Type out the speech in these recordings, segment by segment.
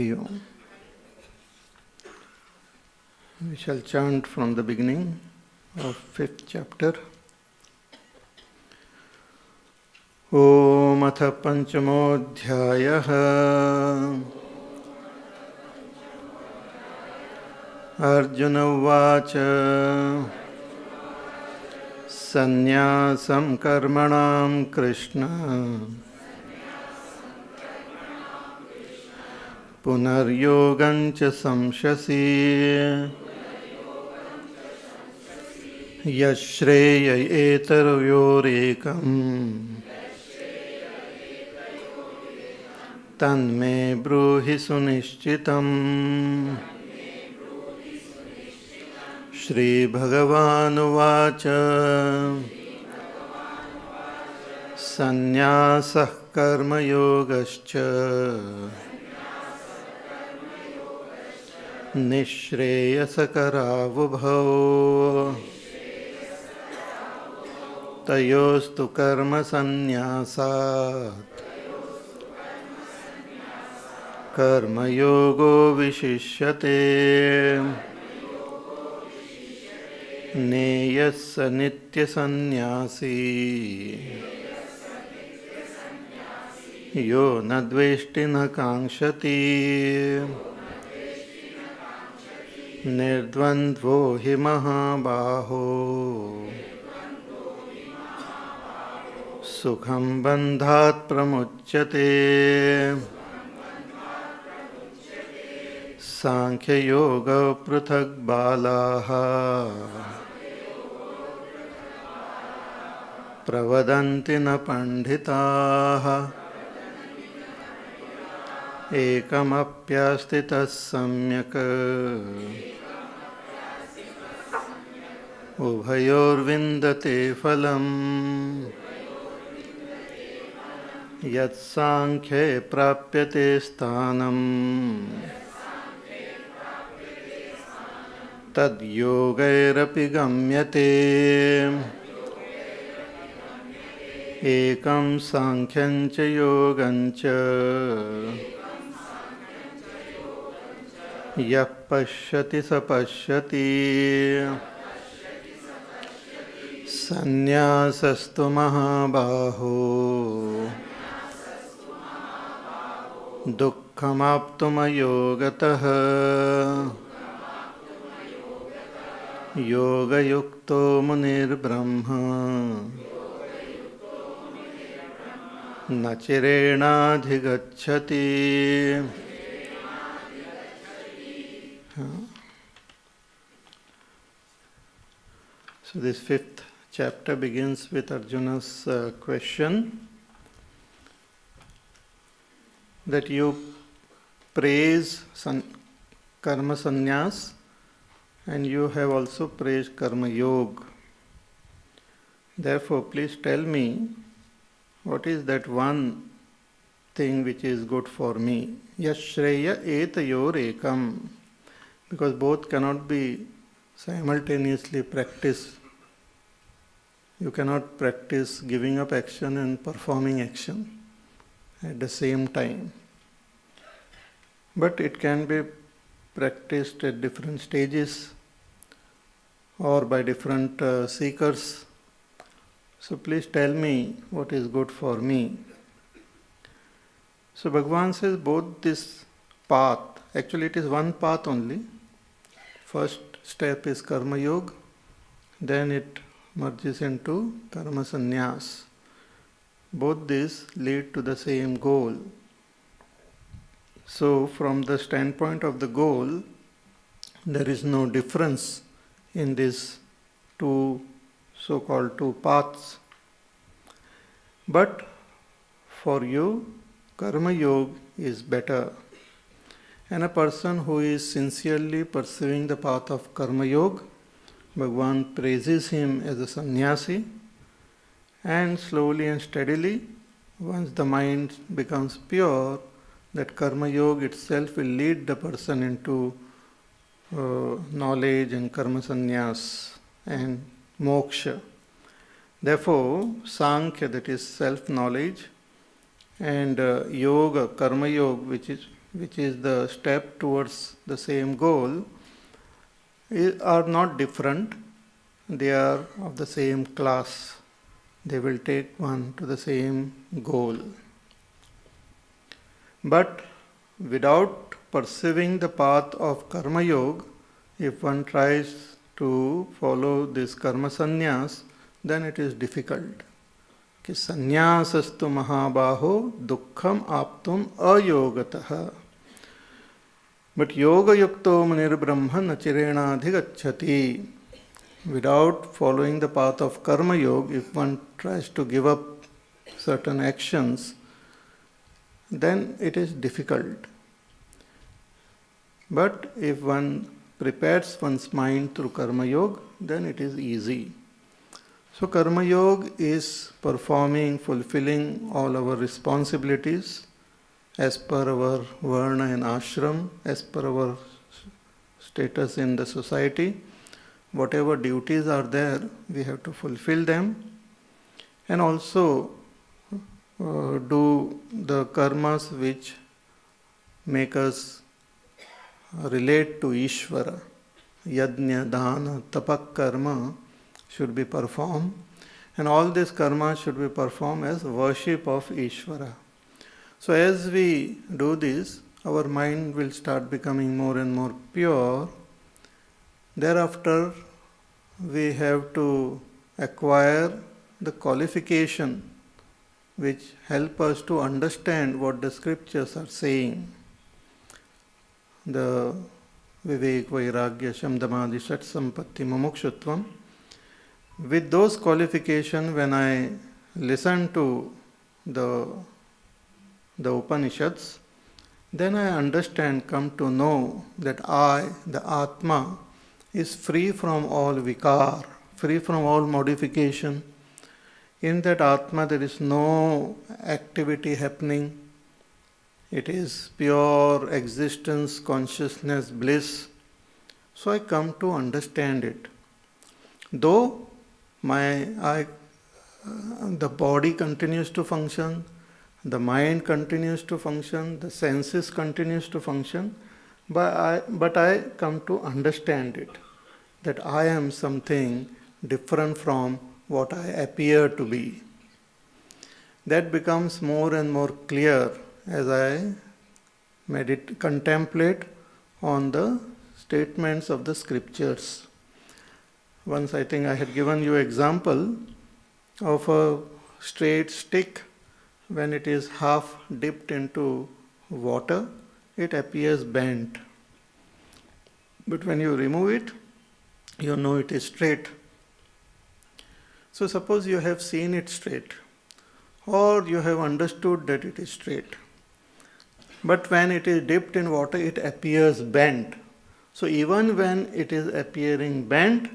Hari Om. We shall chant from the beginning of 5th chapter. Om Atha Panchamodhyayah. Arjuna Uvacha. Sannyasam karmanam Krishna. Punaryogancha samshasi. Yashreya etaryorekam. Tanme bruhi sunishchitam. Shri Bhagavan Uvacha. Sannyasah karma yogascha. Nishreyasakaravubhau. Tayostu karma sannyasat. Karma yogo vishishyate. Neyassa nitya sannyasi. Yo nadveshti na kankshati. Nirdvandvo hi mahabaho. Sukham bandhat pramuchyate. Sankhya yoga pruthak balaha. Pravadanti na pandhitaha. Ekamapyastitas samyak. Ubhayor vindate phalam. Yat sankhye prapyate sthanam. Tad yogairapi gamyate. Ekam sankhyancha yogancha. Yah pashyati sapashyati. Sannyasastu mahabaho. Dukkhamaptuma yogatah. Yoga yukto munir brahma. Nachirena dhigacchati. So this 5th chapter begins with Arjuna's question that you praise karma sannyas and you have also praised karma yoga. Therefore, please tell me what is that one thing which is good for me. Yashreya etayor ekam. Because both cannot be simultaneously practiced. You cannot practice giving up action and performing action at the same time. But it can be practiced at different stages or by different seekers. So please tell me what is good for me. So Bhagavan says both this path, actually it is one path only. First step is karma yoga, then it merges into karma sannyas. Both these lead to the same goal. So from the standpoint of the goal, there is no difference in these two so-called two paths. But for you, karma yoga is better. And a person who is sincerely pursuing the path of karma yoga, Bhagavan praises him as a sannyasi, and slowly and steadily, once the mind becomes pure, that karma yoga itself will lead the person into knowledge and karma sannyas and moksha. Therefore, Sankhya, that is self-knowledge, and yoga, karma yoga, which is which is the step towards the same goal, are not different. They are of the same class. They will take one to the same goal. But without pursuing the path of Karma Yoga, if one tries to follow this Karma Sannyas, then it is difficult. कि संन्यासस्तु महाबाहो दुःखम आप्तुम अयोगतः. But yoga yukto manirbrahma nachirenadhigacchati. Without following the path of karma yoga, if one tries to give up certain actions, then it is difficult. But if one prepares one's mind through karma yoga, then it is easy. So karma yoga is performing, fulfilling all our responsibilities as per our varna and ashram, as per our status in the society. Whatever duties are there, we have to fulfill them, and also do the karmas which make us relate to Ishvara. Yajna, dana, tapak karma should be performed, and all these karmas should be performed as worship of Ishvara. So as we do this, our mind will start becoming more and more pure. Thereafter, we have to acquire the qualification which help us to understand what the scriptures are saying. The Vivek, Vairagya, Shamdamadi, Shat Sampatti, Mumukshutvam. With those qualifications, when I listen to the Upanishads, then I understand, come to know that I, the Atma, is free from all vikar, free from all modification. In that Atma there is no activity happening. It is pure existence, consciousness, bliss. So I come to understand it. Though the body continues to function, the mind continues to function, the senses continues to function, but I come to understand it, that I am something different from what I appear to be. That becomes more and more clear as I contemplate on the statements of the scriptures. Once I think I had given you example of a straight stick. When it is half dipped into water, it appears bent. But when you remove it, you know it is straight. So suppose you have seen it straight, or you have understood that it is straight. But when it is dipped in water, it appears bent. So even when it is appearing bent,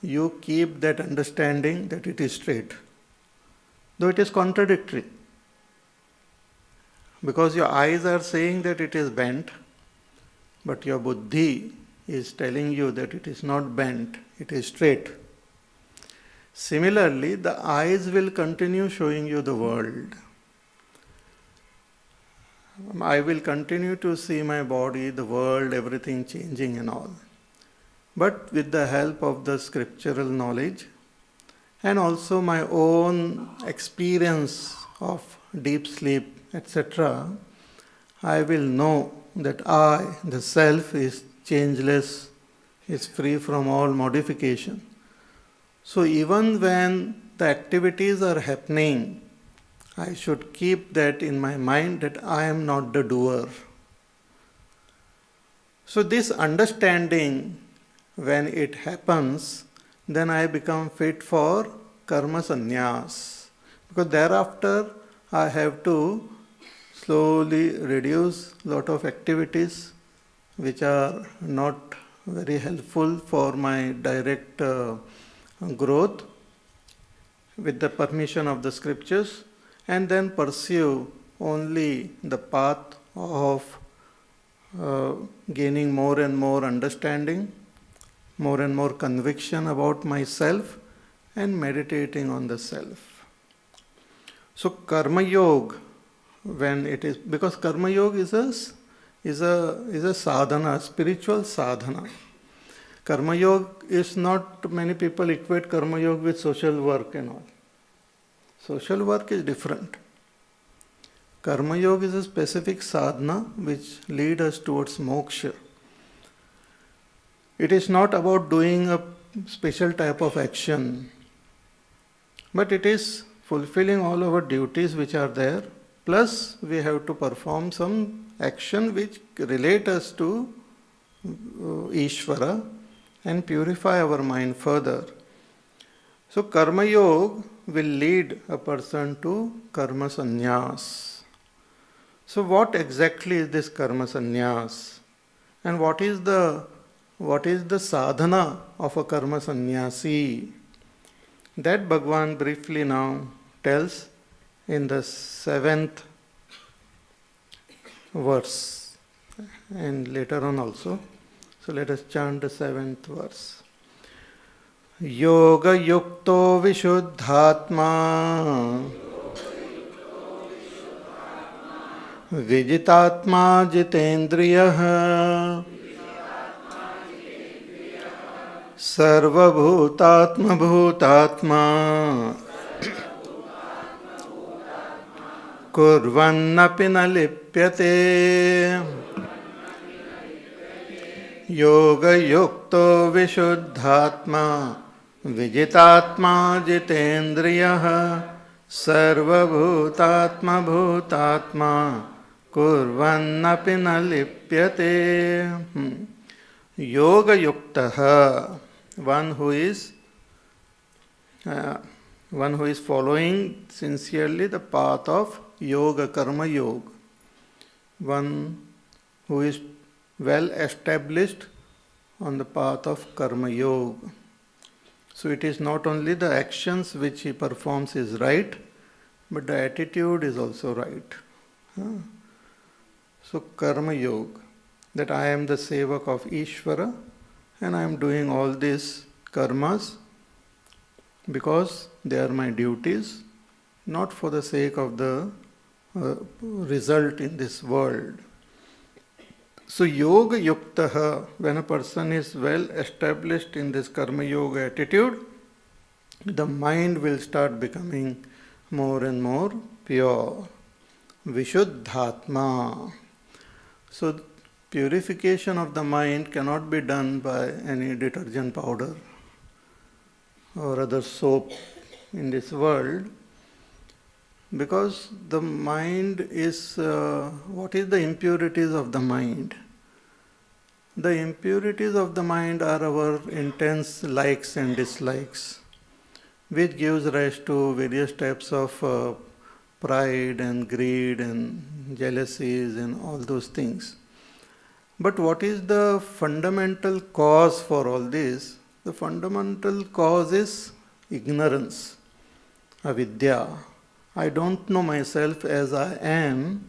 you keep that understanding that it is straight, though it is contradictory. Because your eyes are saying that it is bent, but your buddhi is telling you that it is not bent, it is straight. Similarly, the eyes will continue showing you the world. I will continue to see my body, the world, everything changing and all. But with the help of the scriptural knowledge and also my own experience of deep sleep, etc., I will know that I, the self, is changeless, is free from all modification. So even when the activities are happening, I should keep that in my mind that I am not the doer. So this understanding, when it happens, then I become fit for karma sannyas. Because thereafter I have to slowly reduce lot of activities which are not very helpful for my direct growth with the permission of the scriptures, and then pursue only the path of gaining more and more understanding, more and more conviction about myself, and meditating on the self. So karma yoga, when it is, because karma yoga is is a sadhana, spiritual sadhana. Karma yoga is not, many people equate karma yoga with social work and all. Social work is different. Karma yoga is a specific sadhana which leads us towards moksha. It is not about doing a special type of action, but it is fulfilling all our duties which are there, plus we have to perform some action which relate us to Ishvara and purify our mind further. So Karma Yoga will lead a person to Karma Sannyas. So what exactly is this Karma Sannyas? And what is the sadhana of a Karma Sannyasi? That Bhagavan briefly now tells in the 7th verse and later on also. So let us chant the 7th verse. Yoga yukto vishuddhatma vijitatma jitendriyah sarvabhutatma bhutatma kurvannapi na lipyate. Yoga yukto vishuddhatma vijitatma jitendriyah sarvabhutatma bhutatma kurvannapi na lipyate. Yoga yuktaha, one who is following sincerely the path of yoga, karma yoga, one who is well established on the path of karma yoga. So it is not only the actions which he performs is right, but the attitude is also right. So karma yoga, that I am the sevak of Ishvara and I am doing all these karmas because they are my duties, not for the sake of the result in this world. So yoga yuktaha, when a person is well established in this karma yoga attitude, the mind will start becoming more and more pure. Vishuddhatma. So purification of the mind cannot be done by any detergent powder or other soap in this world, because the mind is, what is the impurities of the mind? The impurities of the mind are our intense likes and dislikes, which gives rise to various types of pride and greed and jealousies and all those things. But what is the fundamental cause for all this? The fundamental cause is ignorance, avidya. I don't know myself as I am,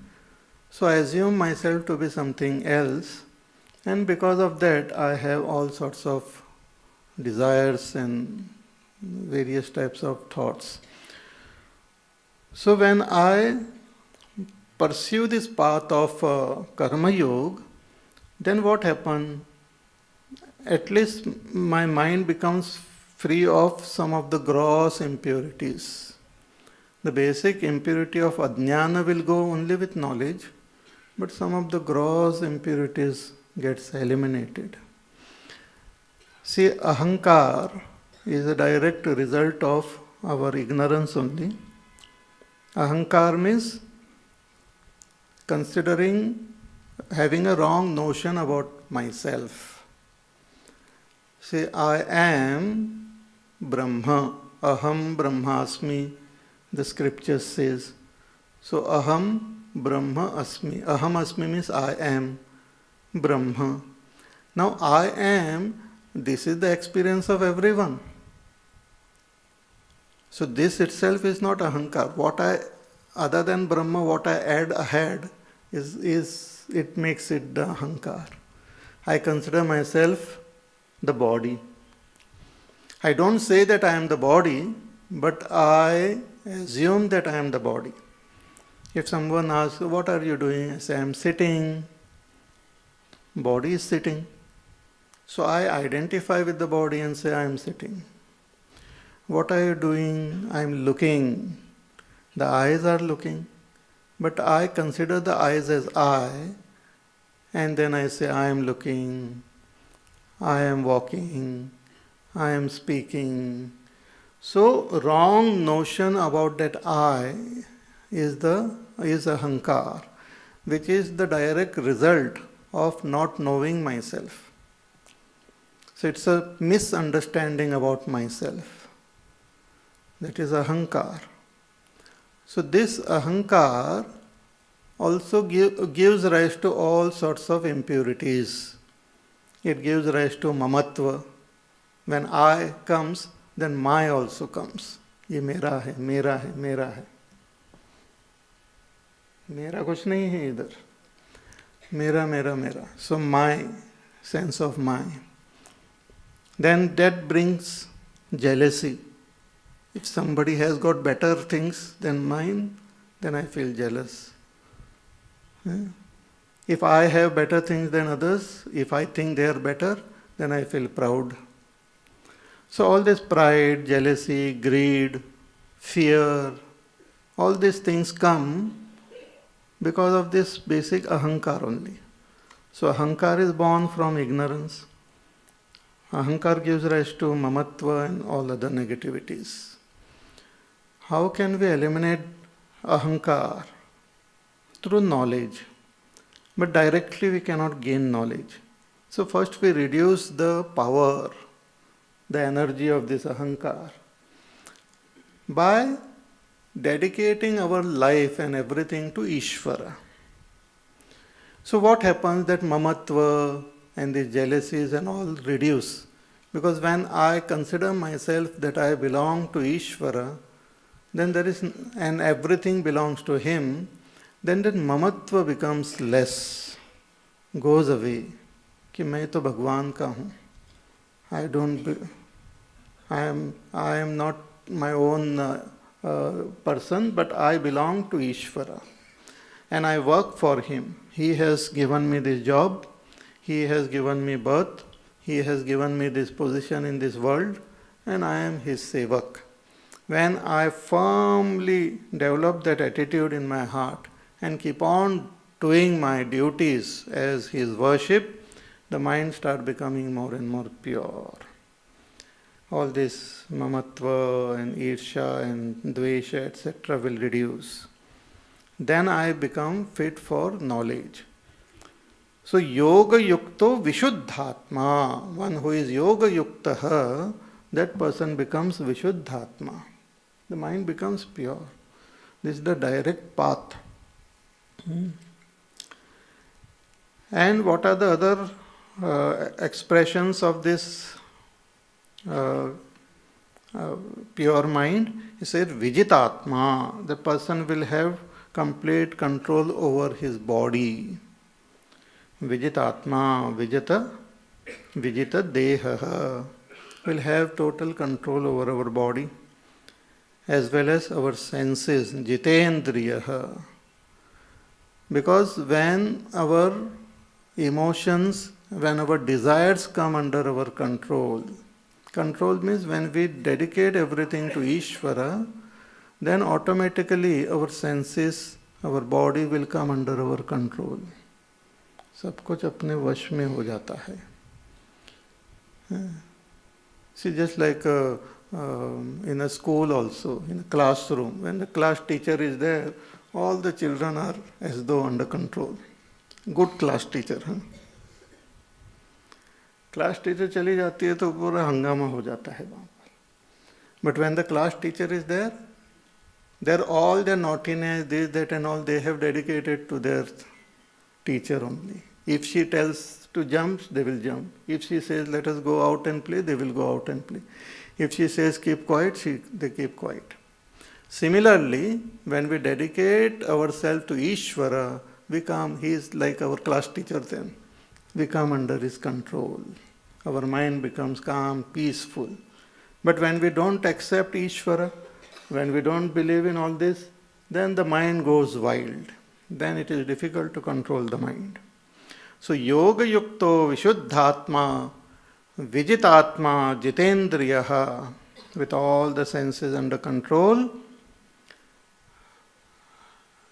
so I assume myself to be something else, and because of that I have all sorts of desires and various types of thoughts. So when I pursue this path of karma yoga, then what happens? At least my mind becomes free of some of the gross impurities. The basic impurity of ajnana will go only with knowledge, but some of the gross impurities gets eliminated. See, ahankar is a direct result of our ignorance only. Ahankar means having a wrong notion about myself. Say, I am Brahma, aham brahmasmi, the scripture says. So, aham brahma asmi. Aham asmi means I am Brahma. Now, I am, this is the experience of everyone. So, this itself is not ahankar. Other than Brahma, what I add ahead is it makes it the ahankar. I consider myself the body. I don't say that I am the body, but I assume that I am the body. If someone asks, what are you doing? I say, I am sitting. body is sitting. So I identify with the body and say, I am sitting. What are you doing? I am looking. The eyes are looking. But I consider the eyes as I, and then I say, I am looking, I am walking, I am speaking. So wrong notion about that I is ahankar, which is the direct result of not knowing myself. So it's a misunderstanding about myself. That is ahankar. So this ahankar also gives rise to all sorts of impurities. It gives rise to mamatva. When I comes, then my also comes. ये मेरा है, मेरा है, मेरा है. मेरा कुछ नहीं है इधर. मेरा, मेरा, मेरा. So my, sense of my. Then that brings jealousy. If somebody has got better things than mine, then I feel jealous. If I have better things than others, if I think they are better, then I feel proud. So all this pride, jealousy, greed, fear, all these things come because of this basic ahankar only. So ahankar is born from ignorance. Ahankar gives rise to mamatva and all other negativities. How can we eliminate ahankar? Through knowledge. But directly we cannot gain knowledge. So first we reduce the power, the energy of this ahankar by dedicating our life and everything to Ishvara. So what happens that mamatva and the jealousies and all reduce? Because when I consider myself that I belong to Ishvara, then there is, and everything belongs to him, then that mamatva becomes less, goes away. कि मैं तो भगवान का हूँ. I am not my own person, but I belong to Ishvara. And I work for him. He has given me this job. He has given me birth. He has given me this position in this world. And I am his sevak. When I firmly develop that attitude in my heart and keep on doing my duties as his worship, the mind starts becoming more and more pure. All this mamatva and irsha and dvesha, etc. will reduce. Then I become fit for knowledge. So yoga yukto vishuddhatma. One who is yoga yuktaha, that person becomes vishuddhatma. The mind becomes pure. This is the direct path. And what are the other expressions of this pure mind? He said vijitatma. The person will have complete control over his body. Vijitatma, vijita deha, will have total control over our body as well as our senses, jitendriya. Because when our emotions, when our desires come under our control means when we dedicate everything to Ishvara, then automatically our senses, our body will come under our control. सब कुछ अपने वश में हो जाता है. See, just like in a school also, in a classroom, when the class teacher is there, all the children are as though under control. Good class teacher. Class teacher चली जाती है तो पूरा हंगामा हो जाता है वहाँ पर. But when the class teacher is there, all their naughtiness, this, that and all, they have dedicated to their teacher only. If she tells to jump, they will jump. If she says let us go out and play, they will go out and play. If she says keep quiet, they keep quiet. Similarly, when we dedicate ourselves to Ishvara, he is like our class teacher then. We come under his control. Our mind becomes calm, peaceful. But when we don't accept Ishvara, when we don't believe in all this, then the mind goes wild. Then it is difficult to control the mind. So yoga yukto vishuddhatma vijitatma jitendriyaha, with all the senses under control,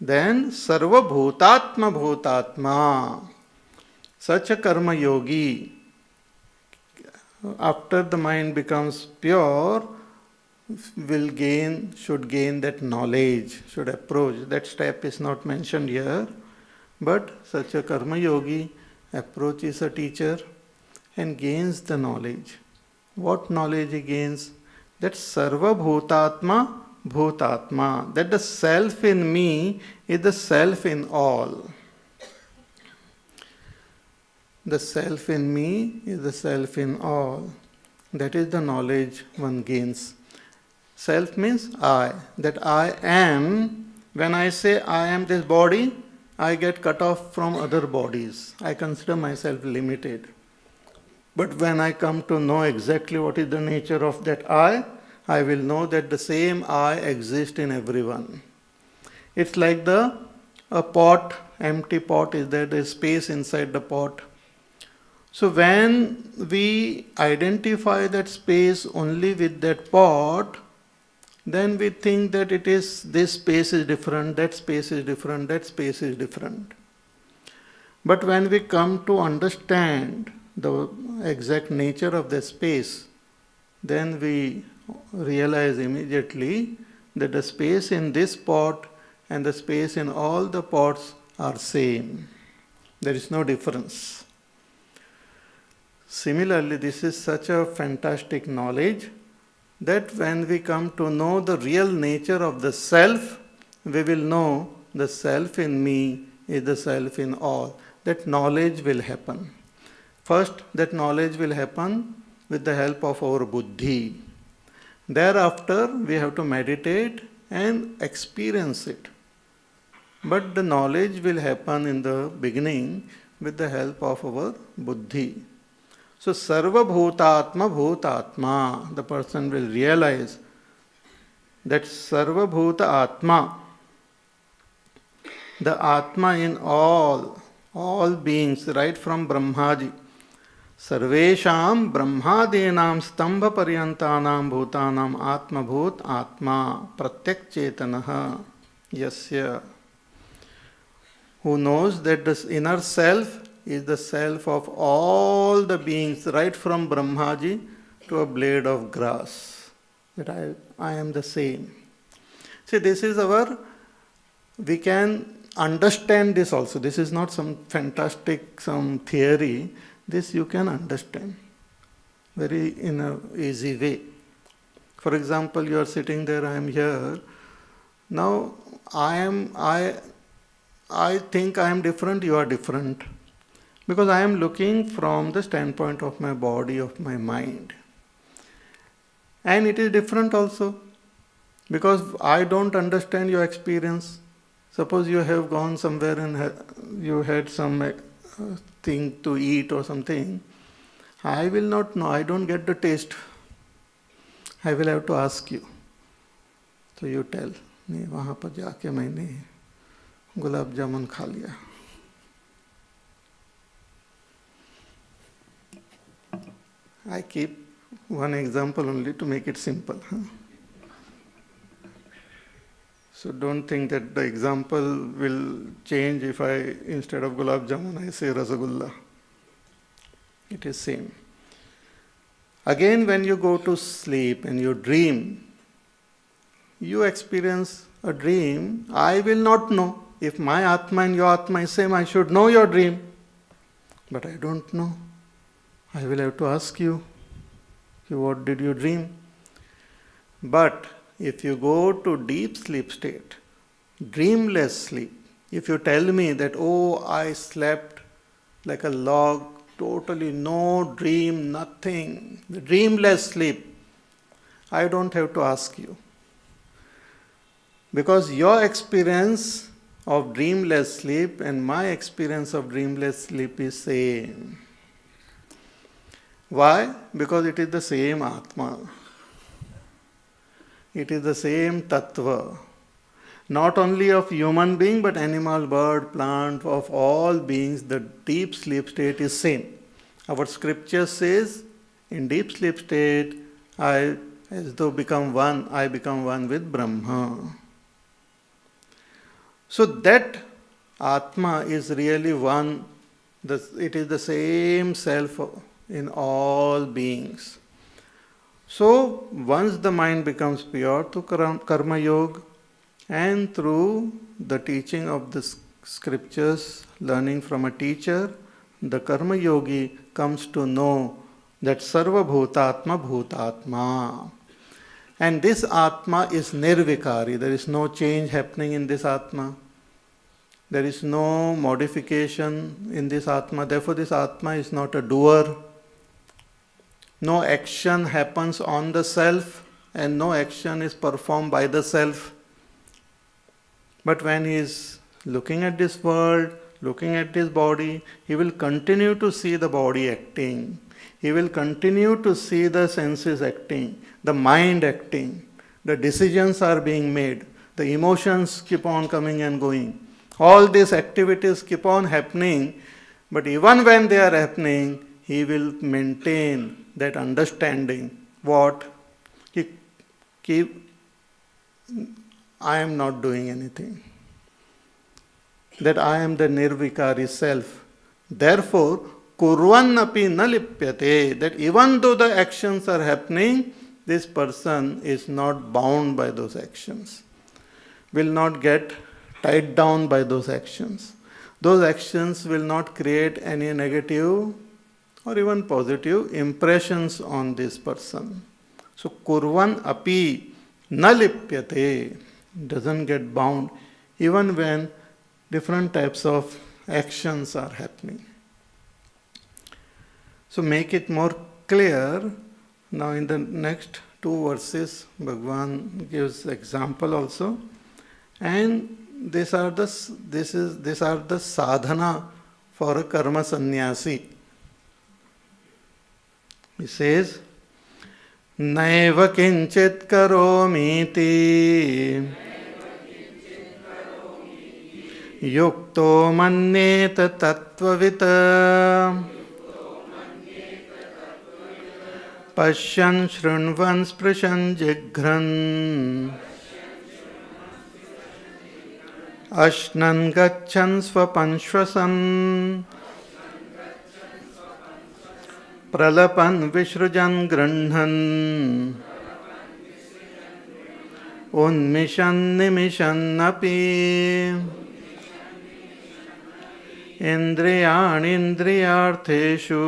then sarva bhutatma bhutatma, such a karma yogi, after the mind becomes pure, should gain that knowledge, should approach. That step is not mentioned here, but such a karma yogi approaches a teacher and gains the knowledge. What knowledge he gains? That sarva bhutatma bhutatma, that the self in me is the self in all. The self in me is the self in all. That is the knowledge one gains. Self means I. That I am, when I say I am this body, I get cut off from other bodies. I consider myself limited. But when I come to know exactly what is the nature of that I will know that the same I exists in everyone. It's like a pot, empty pot is there, there is space inside the pot. So when we identify that space only with that pot, then we think that it is, this space is different, that space is different, that space is different. But when we come to understand the exact nature of the space, then we realize immediately that the space in this pot and the space in all the pots are same. There is no difference. Similarly, this is such a fantastic knowledge that when we come to know the real nature of the self, we will know the self in me is the self in all. That knowledge will happen. First, that knowledge will happen with the help of our buddhi. Thereafter, we have to meditate and experience it. But the knowledge will happen in the beginning with the help of our buddhi. So, sarva bhutatma bhutatma, the person will realize that sarva bhuta atma, the atma in all beings, right from Brahmaji, sarvesham brahmadinam stambha paryantanam bhutanam atma bhut atma pratyak chetanaha yasya, who knows that the inner self is the self of all the beings, right from Brahmaji to a blade of grass. That I am the same. See, this is we can understand this also. This is not some fantastic, some theory. This you can understand very in an easy way. For example, you are sitting there, I am here. Now, I think I am different, you are different. Because I am looking from the standpoint of my body, of my mind. And it is different also. Because I don't understand your experience. Suppose you have gone somewhere and you had some thing to eat or something. I will not know. I don't get the taste. I will have to ask you. So you tell, नहीं वहाँ पर जाके मैंने गुलाब जामुन खा लिया. I keep one example only to make it simple. So don't think that the example will change if instead of gulab jamun, I say rasagulla. It is same. Again, when you go to sleep and you dream, you experience a dream. I will not know. If my Atma and your Atma is same, I should know your dream. But I don't know. I will have to ask you, what did you dream? But if you go to deep sleep state, dreamless sleep, if you tell me that, oh, I slept like a log, totally no dream, nothing, dreamless sleep, I don't have to ask you. Because your experience of dreamless sleep and my experience of dreamless sleep is same. Why? Because it is the same Atma. It is the same Tattva. not only of human being but animal, bird, plant, of all beings, the deep sleep state is same. Our scripture says, in deep sleep state, I as though become one, I become one with Brahma. So that Atma is really one, it is the same self in all beings. So once the mind becomes pure through Karma Yoga and through the teaching of the scriptures, learning from a teacher, the Karma Yogi comes to know that Sarva Bhutatma Bhutatma. And this Atma is Nirvikari. There is no change happening in this Atma. There is no modification in this Atma. Therefore, this Atma is not a doer. No action happens on the self and no action is performed by the self. But when he is looking at this world, looking at this body, he will continue to see the body acting. He will continue to see the senses acting, the mind acting. The decisions are being made. The emotions keep on coming and going. All these activities keep on happening, but even when they are happening, he will maintain that understanding. What? I am not doing anything. That I am the nirvikari self. Therefore, kurvannapi na lipyate. That even though the actions are happening, this person is not bound by those actions. Will not get tied down by those actions. Those actions will not create any negative or even positive impressions on this person. So kurvan api na lipyate, doesn't get bound even when different types of actions are happening. So make it more clear. Now in the next two verses, Bhagavan gives example also, and these are the sadhana for a karma sannyasi. He says, Naiva kinchit karomiti yukto manneta tattvavita pashyan shrunvan sprishan jighran ashnan gachan swapanshvasan pralapan vishrujan grandhan unmishan nimishan api indriyan indriyartheshu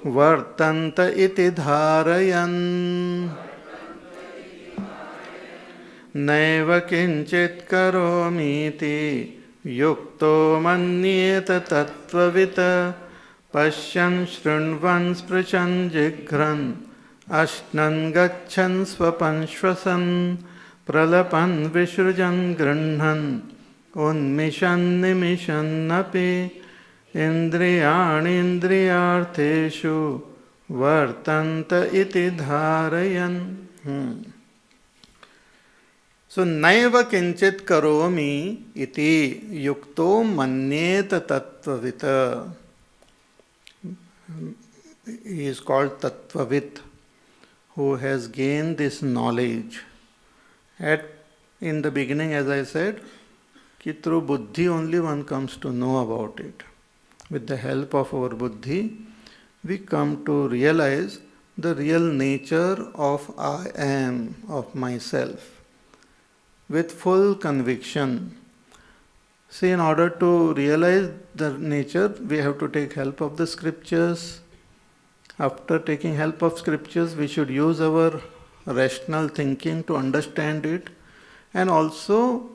vartanta iti dharayan naiva kinchit karomiti yukto manyeta tattvavita pashyan shrunvan sprishan jighran ashnan gachan swapanshvasan pralapan vishrujan grandhan unmishan nimishan api indriyan indriyartheshu vartanta iti dharayan. So, naiva kinchit karomi iti yukto manyeta tattvavita. He is called tattvavit, who has gained this knowledge. In the beginning, as I said, कि through buddhi only one comes to know about it. With the help of our buddhi, we come to realize the real nature of I am, of myself, with full conviction. See, in order to realize the nature, we have to take help of the scriptures. After taking help of scriptures, we should use our rational thinking to understand it, and also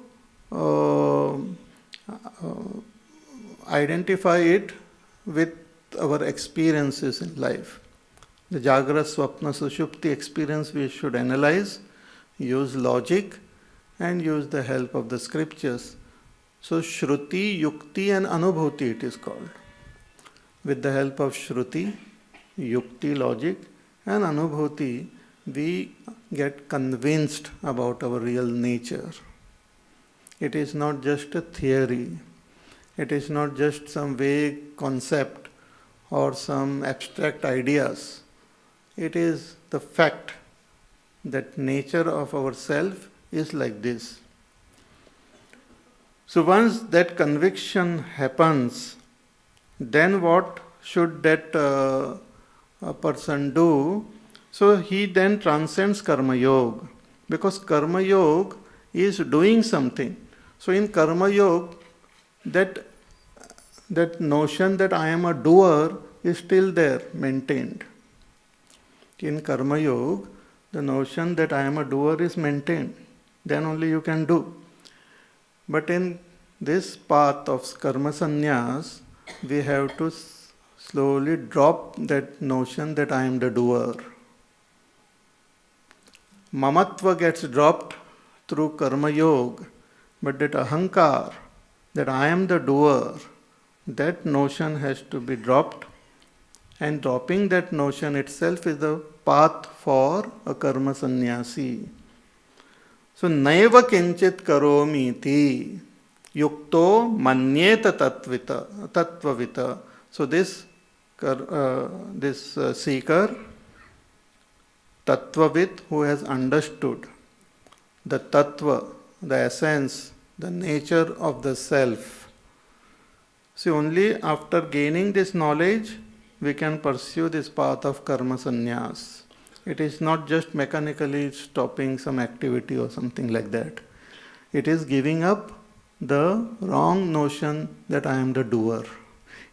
identify it with our experiences in life. The Jagrata, Swapna, Sushupti experience we should analyze, use logic, and use the help of the scriptures. So Shruti, Yukti and Anubhuti it is called. With the help of Shruti, Yukti, logic, and Anubhuti, we get convinced about our real nature. It is not just a theory. It is not just some vague concept or some abstract ideas. It is the fact that nature of ourself is like this. So once that conviction happens, then what should that a person do? So he then transcends Karma Yoga, because Karma Yoga is doing something. So in Karma Yoga, that notion that I am a doer is still there, maintained. In Karma Yoga, the notion that I am a doer is maintained. Then only you can do. But in this path of Karma Sannyas, we have to slowly drop that notion that I am the doer. Mamatva gets dropped through Karma Yoga, but that ahankar, that I am the doer, that notion has to be dropped, and dropping that notion itself is the path for a karma sannyasi. So, naiva kinchit karomi ti yukto manyeta tattvavita. So, this seeker, tattvavit, who has understood the tattva, the essence, the nature of the self. See, only after gaining this knowledge, we can pursue this path of karma sannyas. It is not just mechanically stopping some activity or something like that. It is giving up the wrong notion that I am the doer.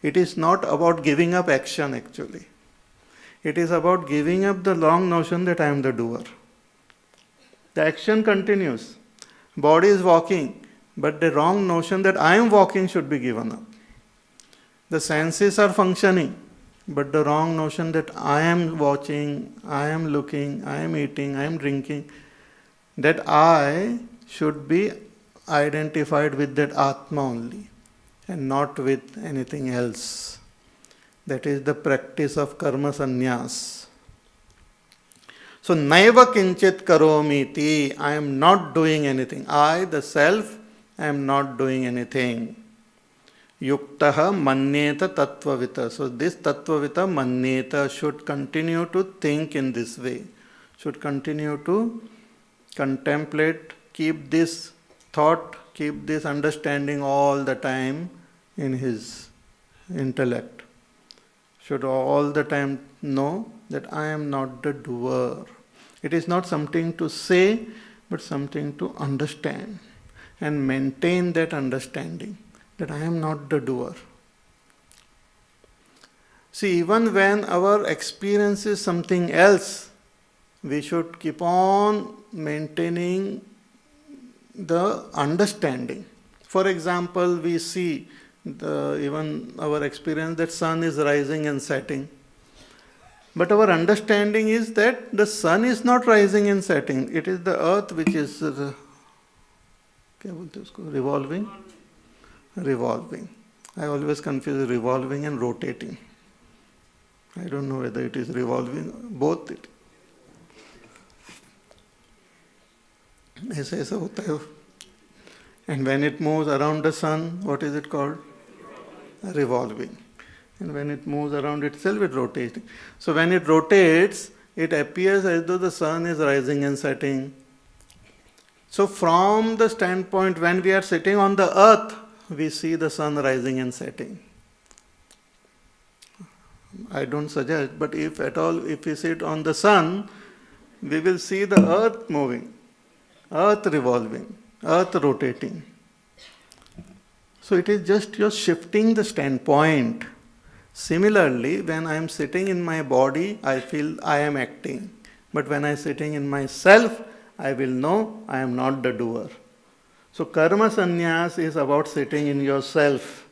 It is not about giving up action actually. It is about giving up the wrong notion that I am the doer. The action continues. Body is walking, but the wrong notion that I am walking should be given up. The senses are functioning, but the wrong notion that I am watching, I am looking, I am eating, I am drinking, that I should be identified with that Atma only and not with anything else. That is the practice of karma sannyas. So, naiva kinchit karomi ti, I am not doing anything. I, the self, am not doing anything. Yuktaha manyeta tattvavita. So this tattvavita manyeta should continue to think in this way, should continue to contemplate, keep this thought, keep this understanding all the time in his intellect. Should all the time know that I am not the doer. It is not something to say, but something to understand and maintain that understanding, that I am not the doer. See, even when our experience is something else, we should keep on maintaining the understanding. For example, we see even our experience that sun is rising and setting. But our understanding is that the sun is not rising and setting. It is the earth which is revolving. Revolving. I always confuse revolving and rotating. I don't know whether it is revolving, both it. ऐसा होता है. And when it moves around the sun, what is it called? Revolving. And when it moves around itself, it rotates. So when it rotates, it appears as though the sun is rising and setting. So from the standpoint when we are sitting on the earth, we see the sun rising and setting. I don't suggest, but if at all, if we sit on the sun, we will see the earth moving, earth revolving, earth rotating. So it is just you're shifting the standpoint. Similarly, when I am sitting in my body, I feel I am acting. But when I am sitting in myself, I will know I am not the doer. So karma sannyas is about sitting in yourself.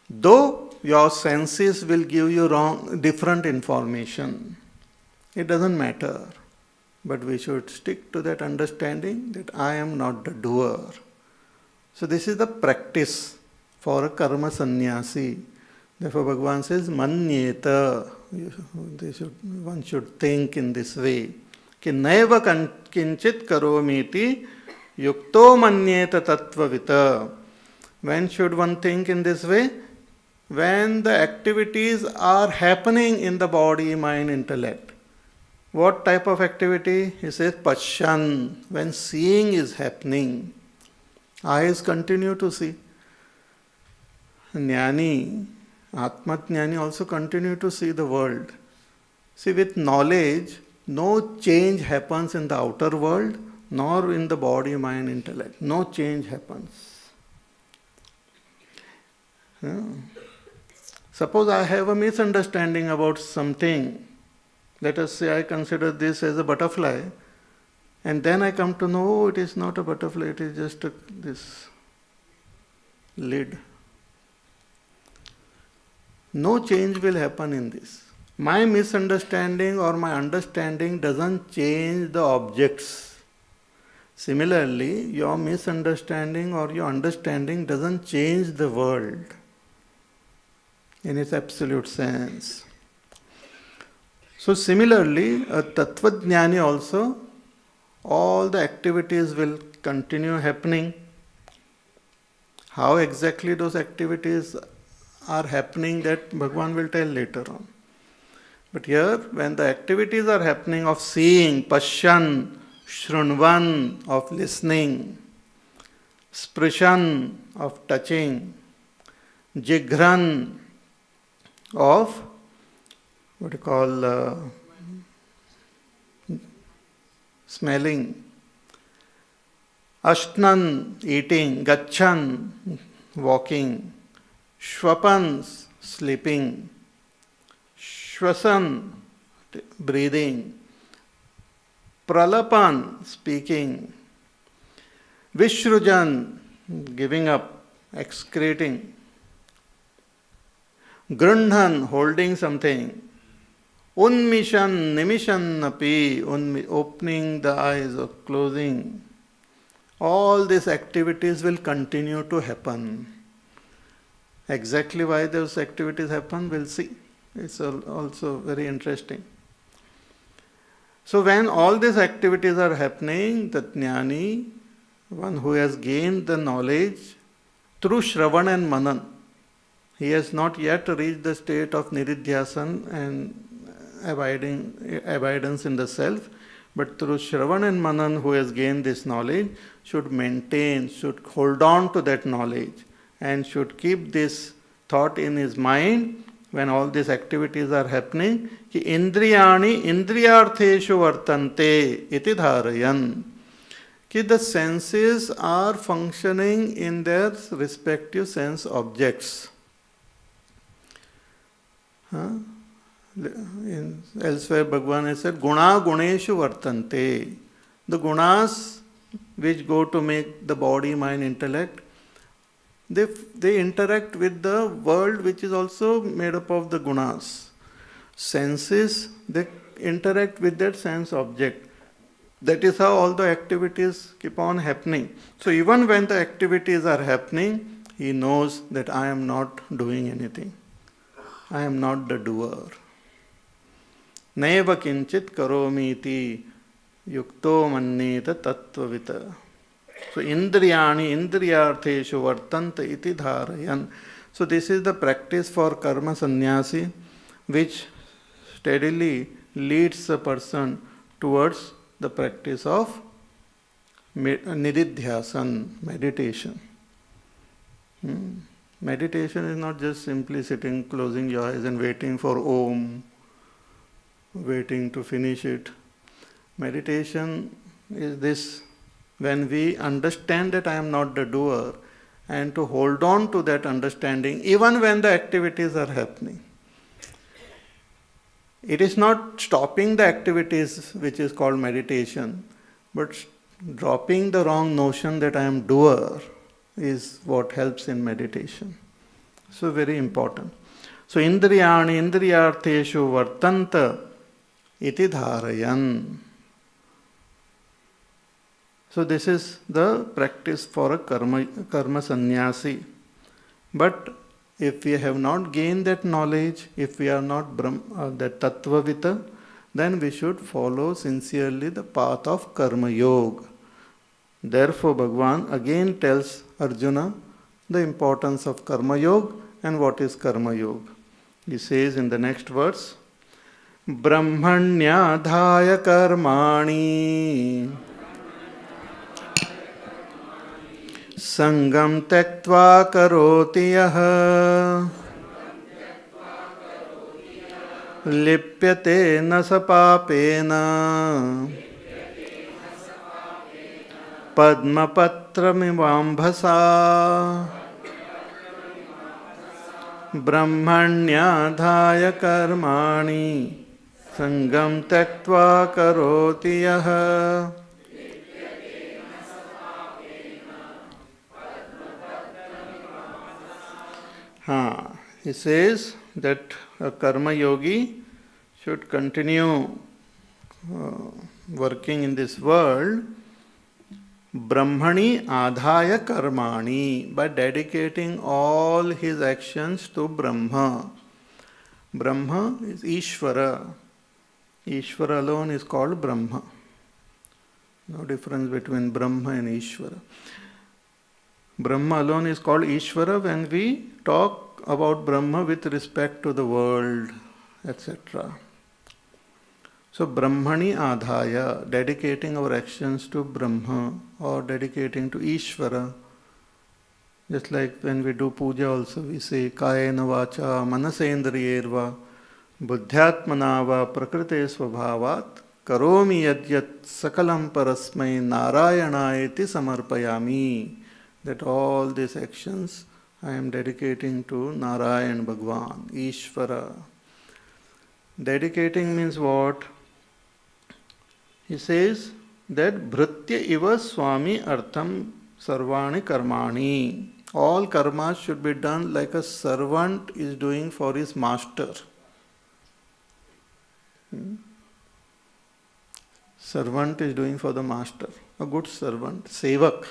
Though your senses will give you different information, it doesn't matter. But we should stick to that understanding that I am not the doer. So this is the practice for a karma sannyasi. Therefore Bhagavan says, manyeta. One should think in this way. कि नैव किंचित करोमीति युक्तो मन्येत तत्ववित. When should one think in this way? When the activities are happening in the body, mind, intellect. What type of activity? He says Pashyan, when seeing is happening. Eyes continue to see. Jnani, Atma-jnani also continue to see the world. See, with knowledge, no change happens in the outer world, nor in the body, mind, intellect. No change happens. Suppose I have a misunderstanding about something. Let us say I consider this as a butterfly, and then I come to know it is not a butterfly, it is just this lid. No change will happen in this. My misunderstanding or my understanding doesn't change the objects. Similarly, your misunderstanding or your understanding doesn't change the world in its absolute sense. So similarly, a Tattvajnani also, all the activities will continue happening. How exactly those activities are happening, that Bhagavan will tell later on. But here, when the activities are happening of seeing, Pashyan, Shrunvan, of listening, Sprishan, of touching, Jighran, of what you call smelling, Ashtnan, eating, Gachan, walking, Shwapan, sleeping, Shwasan, breathing, Pralapan, speaking, Vishrujan, giving up, excreting, Grandhan, holding something, Unmishan, Nimishan api, opening the eyes or closing. All these activities will continue to happen. Exactly why those activities happen, we'll see. It's also very interesting. So when all these activities are happening, the jnani, one who has gained the knowledge through Shravan and Manan, he has not yet reached the state of Niridhyasan and abidance in the self, but through Shravan and Manan, who has gained this knowledge, should maintain, should hold on to that knowledge, and should keep this thought in his mind when all these activities are happening, ki indriyani indriyartheshu vartante iti dharayan. Ki the senses are functioning in their respective sense objects. Elsewhere Bhagavan has said, Guna guneshu vartante. The gunas which go to make the body, mind, intellect, they interact with the world which is also made up of the gunas. Senses, they interact with that sense object. That is how all the activities keep on happening. So even when the activities are happening, he knows that I am not doing anything. I am not the doer. Naiva kinchit karomiti yukto manneta tattvavita. So indriyani indriyartheshu vartanta iti dharayan. So this is the practice for karma sannyasi, which steadily leads a person towards the practice of nididhyasan, meditation. Meditation is not just simply sitting, closing your eyes and waiting for Om, waiting to finish it. Meditation is this, when we understand that I am not the doer, and to hold on to that understanding even when the activities are happening. It is not stopping the activities which is called meditation, but dropping the wrong notion that I am doer is what helps in meditation. So very important. So indriyani indriyartheshu vartanta iti dharayan. So this is the practice for a karma sannyasi. But if we have not gained that knowledge, if we are not that tattvavita, then we should follow sincerely the path of Karma Yoga. Therefore, Bhagavan again tells Arjuna the importance of Karma Yoga and what is Karma Yoga. He says in the next verse, Brahmanyadhaya karmani sangam tektva karoti yaha lipyate na sapapena padmapatramivambhasa brahmanyadhaya karmani sangam tektva karoti yaha. He says that a karma yogi should continue working in this world brahmani adhaya karmani, by dedicating all his actions to Brahma. Brahma is Ishvara. Ishvara alone is called Brahma. No difference between Brahma and Ishvara. Brahma alone is called Ishvara when we talk about Brahma with respect to the world, etc. So Brahmani Adhaya, dedicating our actions to Brahma or dedicating to Ishvara. Just like when we do puja also, we say Kayena Vacha Manasendriyerva Buddhyatmana va Prakrite Svabhavat Karomi Yadyat Sakalam Parasmai Narayanayati Samarpayami. That all these actions I am dedicating to Narayan Bhagwan, Ishvara. Dedicating means what? He says that Bhritya iva Swami Artham Sarvani Karmani. All karmas should be done like a servant is doing for his master. Servant is doing for the master. A good servant, sevak,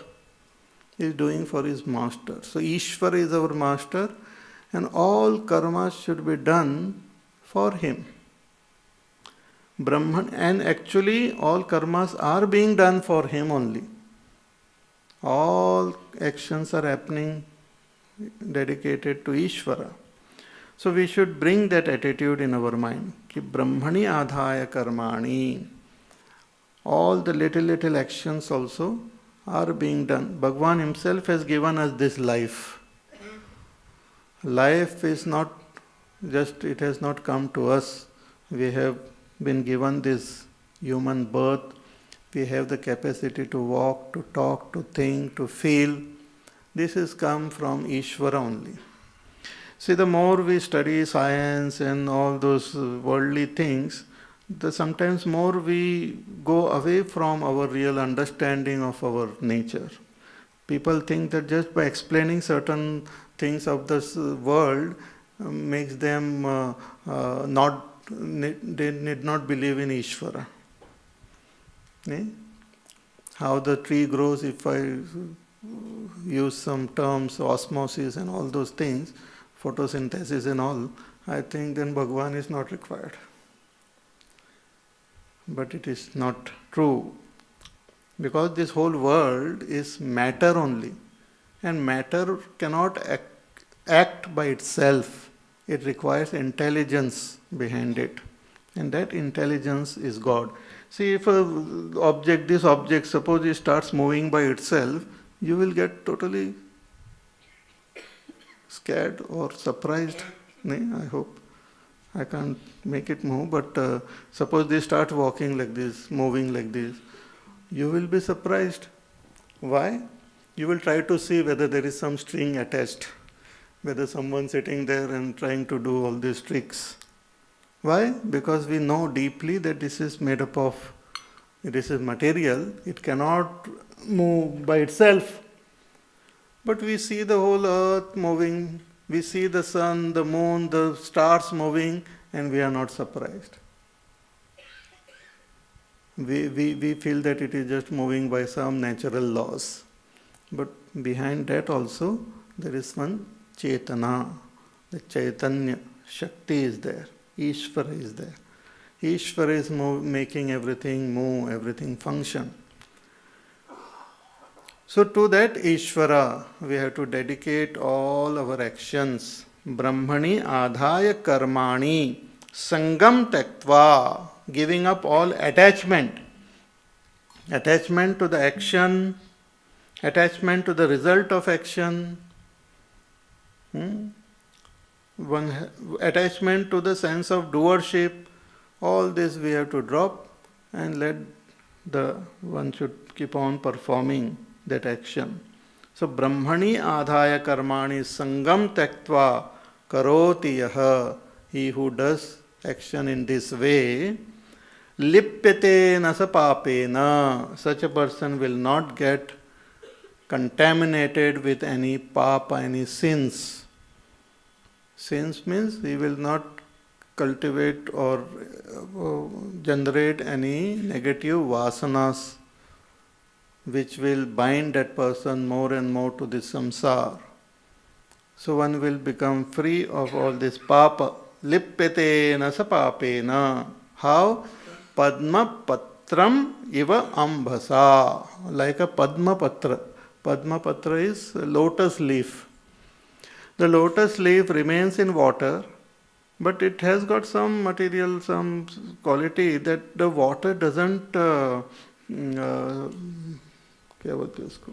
is doing for his master. So Ishvara is our master and all karmas should be done for him. Brahman, and actually all karmas are being done for him only. All actions are happening dedicated to Ishvara. So we should bring that attitude in our mind. Ki Brahmani adhaya karmani. All the little actions also are being done. Bhagwan himself has given us this life. Life is not just, it has not come to us. We have been given this human birth. We have the capacity to walk, to talk, to think, to feel. This has come from Ishvara only. See, the more we study science and all those worldly things, sometimes more we go away from our real understanding of our nature. People think that just by explaining certain things of this world makes them they need not believe in Ishvara. How the tree grows, if I use some terms, osmosis and all those things, photosynthesis and all, I think then Bhagwan is not required. But it is not true. Because this whole world is matter only. And matter cannot act by itself. It requires intelligence behind it. And that intelligence is God. See, if this object, suppose it starts moving by itself, you will get totally scared or surprised. I hope I can't make it move, but suppose they start walking like this, moving like this, you will be surprised. Why? You will try to see whether there is some string attached, whether someone sitting there and trying to do all these tricks. Why? Because we know deeply that this is made up of, this is material, it cannot move by itself. But we see the whole earth moving, we see the sun, the moon, the stars moving, and we are not surprised. We feel that it is just moving by some natural laws. But behind that also, there is one Chetana, the Chaitanya, Shakti is there, Ishvara is there. Ishvara is making everything move, everything function. So to that Ishvara, we have to dedicate all our actions. Brahmani adhaya karmani sangam tektva, giving up all attachment. Attachment to the action, attachment to the result of action, attachment to the sense of doership. All this we have to drop and one should keep on performing that action. So Brahmani adhaya karmani sangam tektva karoti yaha, he who does action in this way, lipyate nasa papena, such a person will not get contaminated with any papa, any sins. Sins means he will not cultivate or generate any negative vasanas which will bind that person more and more to this samsara. So one will become free of all this papa. Lipyate nasa papena. How? Padma patram iva ambhasa. Like a padma patra. Padma patra is lotus leaf. The lotus leaf remains in water, but it has got some material, some quality that the water doesn't क्या बोलते हैं उसको,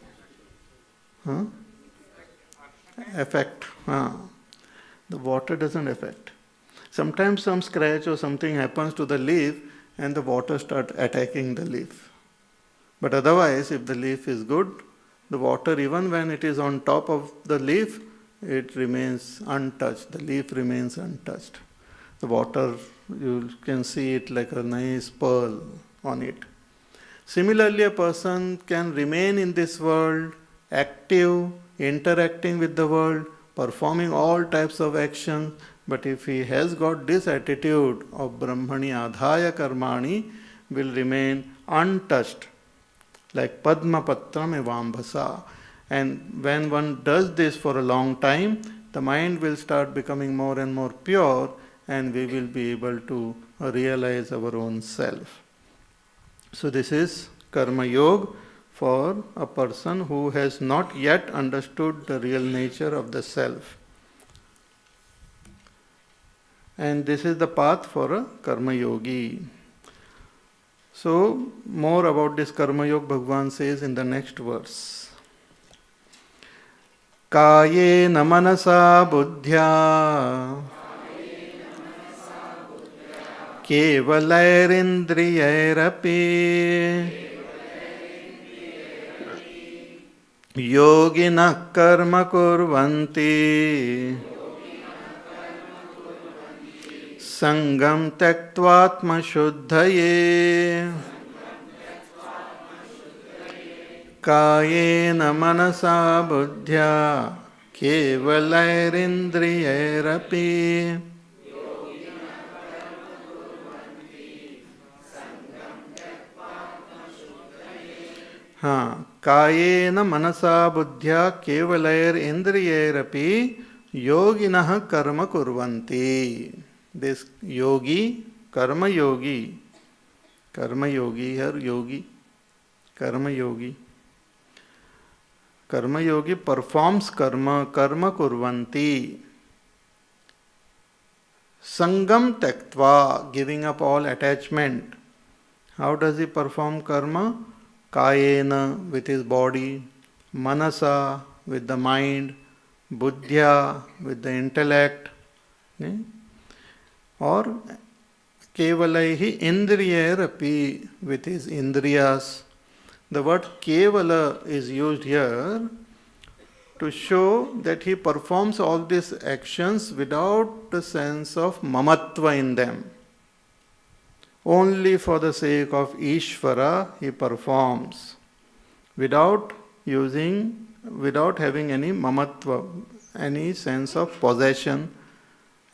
affect. The water doesn't affect. Sometimes some scratch or something happens to the leaf and the water starts attacking the leaf. But otherwise, if the leaf is good, the water, even when it is on top of the leaf, it remains untouched. The leaf remains untouched. The water, you can see it like a nice pearl on it. Similarly, a person can remain in this world, active, interacting with the world, performing all types of actions, but if he has got this attitude of Brahmani adhaya karmani, will remain untouched, like Padma Patram Evambhasa. And when one does this for a long time, the mind will start becoming more and more pure, and we will be able to realize our own self. So this is Karma Yoga for a person who has not yet understood the real nature of the self. And this is the path for a Karma Yogi. So more about this Karma Yoga Bhagavan says in the next verse. Kayena manasa buddhya केवलैरिन्द्रियैरपि योगिनः कर्म कुर्वन्ति सङ्गं त्यक्त्वात्मशुद्धये कायेन मनसा बुद्ध्या केवलैरिन्द्रियैरपि कायेन मनसा बुद्ध्या केवलैर इंद्रियैरपि योगिनः कर्म कुर्वन्ति. This yogi, karma yogi here yogi, karma yogi performs karma kurvanti. Sangam tektva, giving up all attachment. How does he perform karma? Kayena, with his body, manasa, with the mind, buddhya, with the intellect, or kevalaihi indriyairapi, with his indriyas. The word kevala is used here to show that he performs all these actions without the sense of mamatva in them. Only for the sake of Ishvara he performs, without having any mamatva, any sense of possession,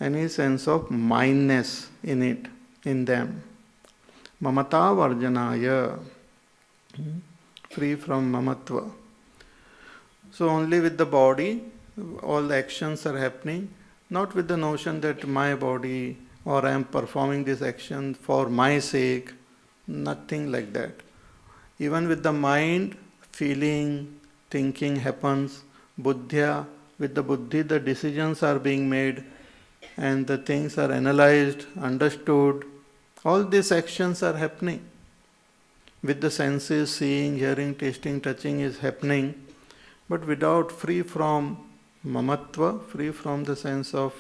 any sense of mindness in them. Mamata varjanaya, free from mamatva. So only with the body all the actions are happening, not with the notion that my body, or I am performing this action for my sake. Nothing like that. Even with the mind, feeling, thinking happens. Buddhya, with the buddhi, the decisions are being made and the things are analyzed, understood. All these actions are happening. With the senses, seeing, hearing, tasting, touching is happening, but without free from mamatva, free from the sense of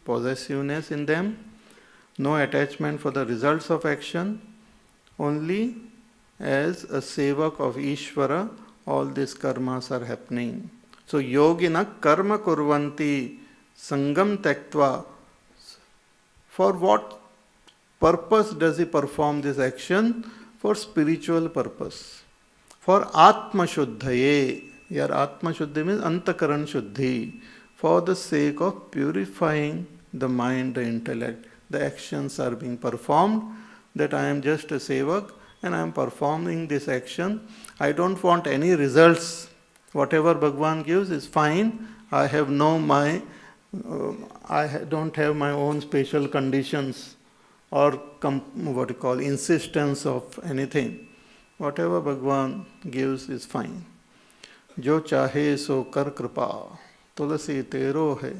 possessiveness in them, no attachment for the results of action, only as a sevak of Ishvara, all these karmas are happening. So yogina karma kurvanti sangam tektva. For what purpose does he perform this action? For spiritual purpose. For Atma Shuddhaye. Here Atma Shuddhi means Antakaran Shuddhi. For the sake of purifying the mind, the intellect. The actions are being performed. That I am just a sevak and I am performing this action. I don't want any results. Whatever Bhagwan gives is fine. I have don't have my own special conditions or insistence of anything. Whatever Bhagwan gives is fine. Jo chahe so kar kripa. Tulasi tero hai.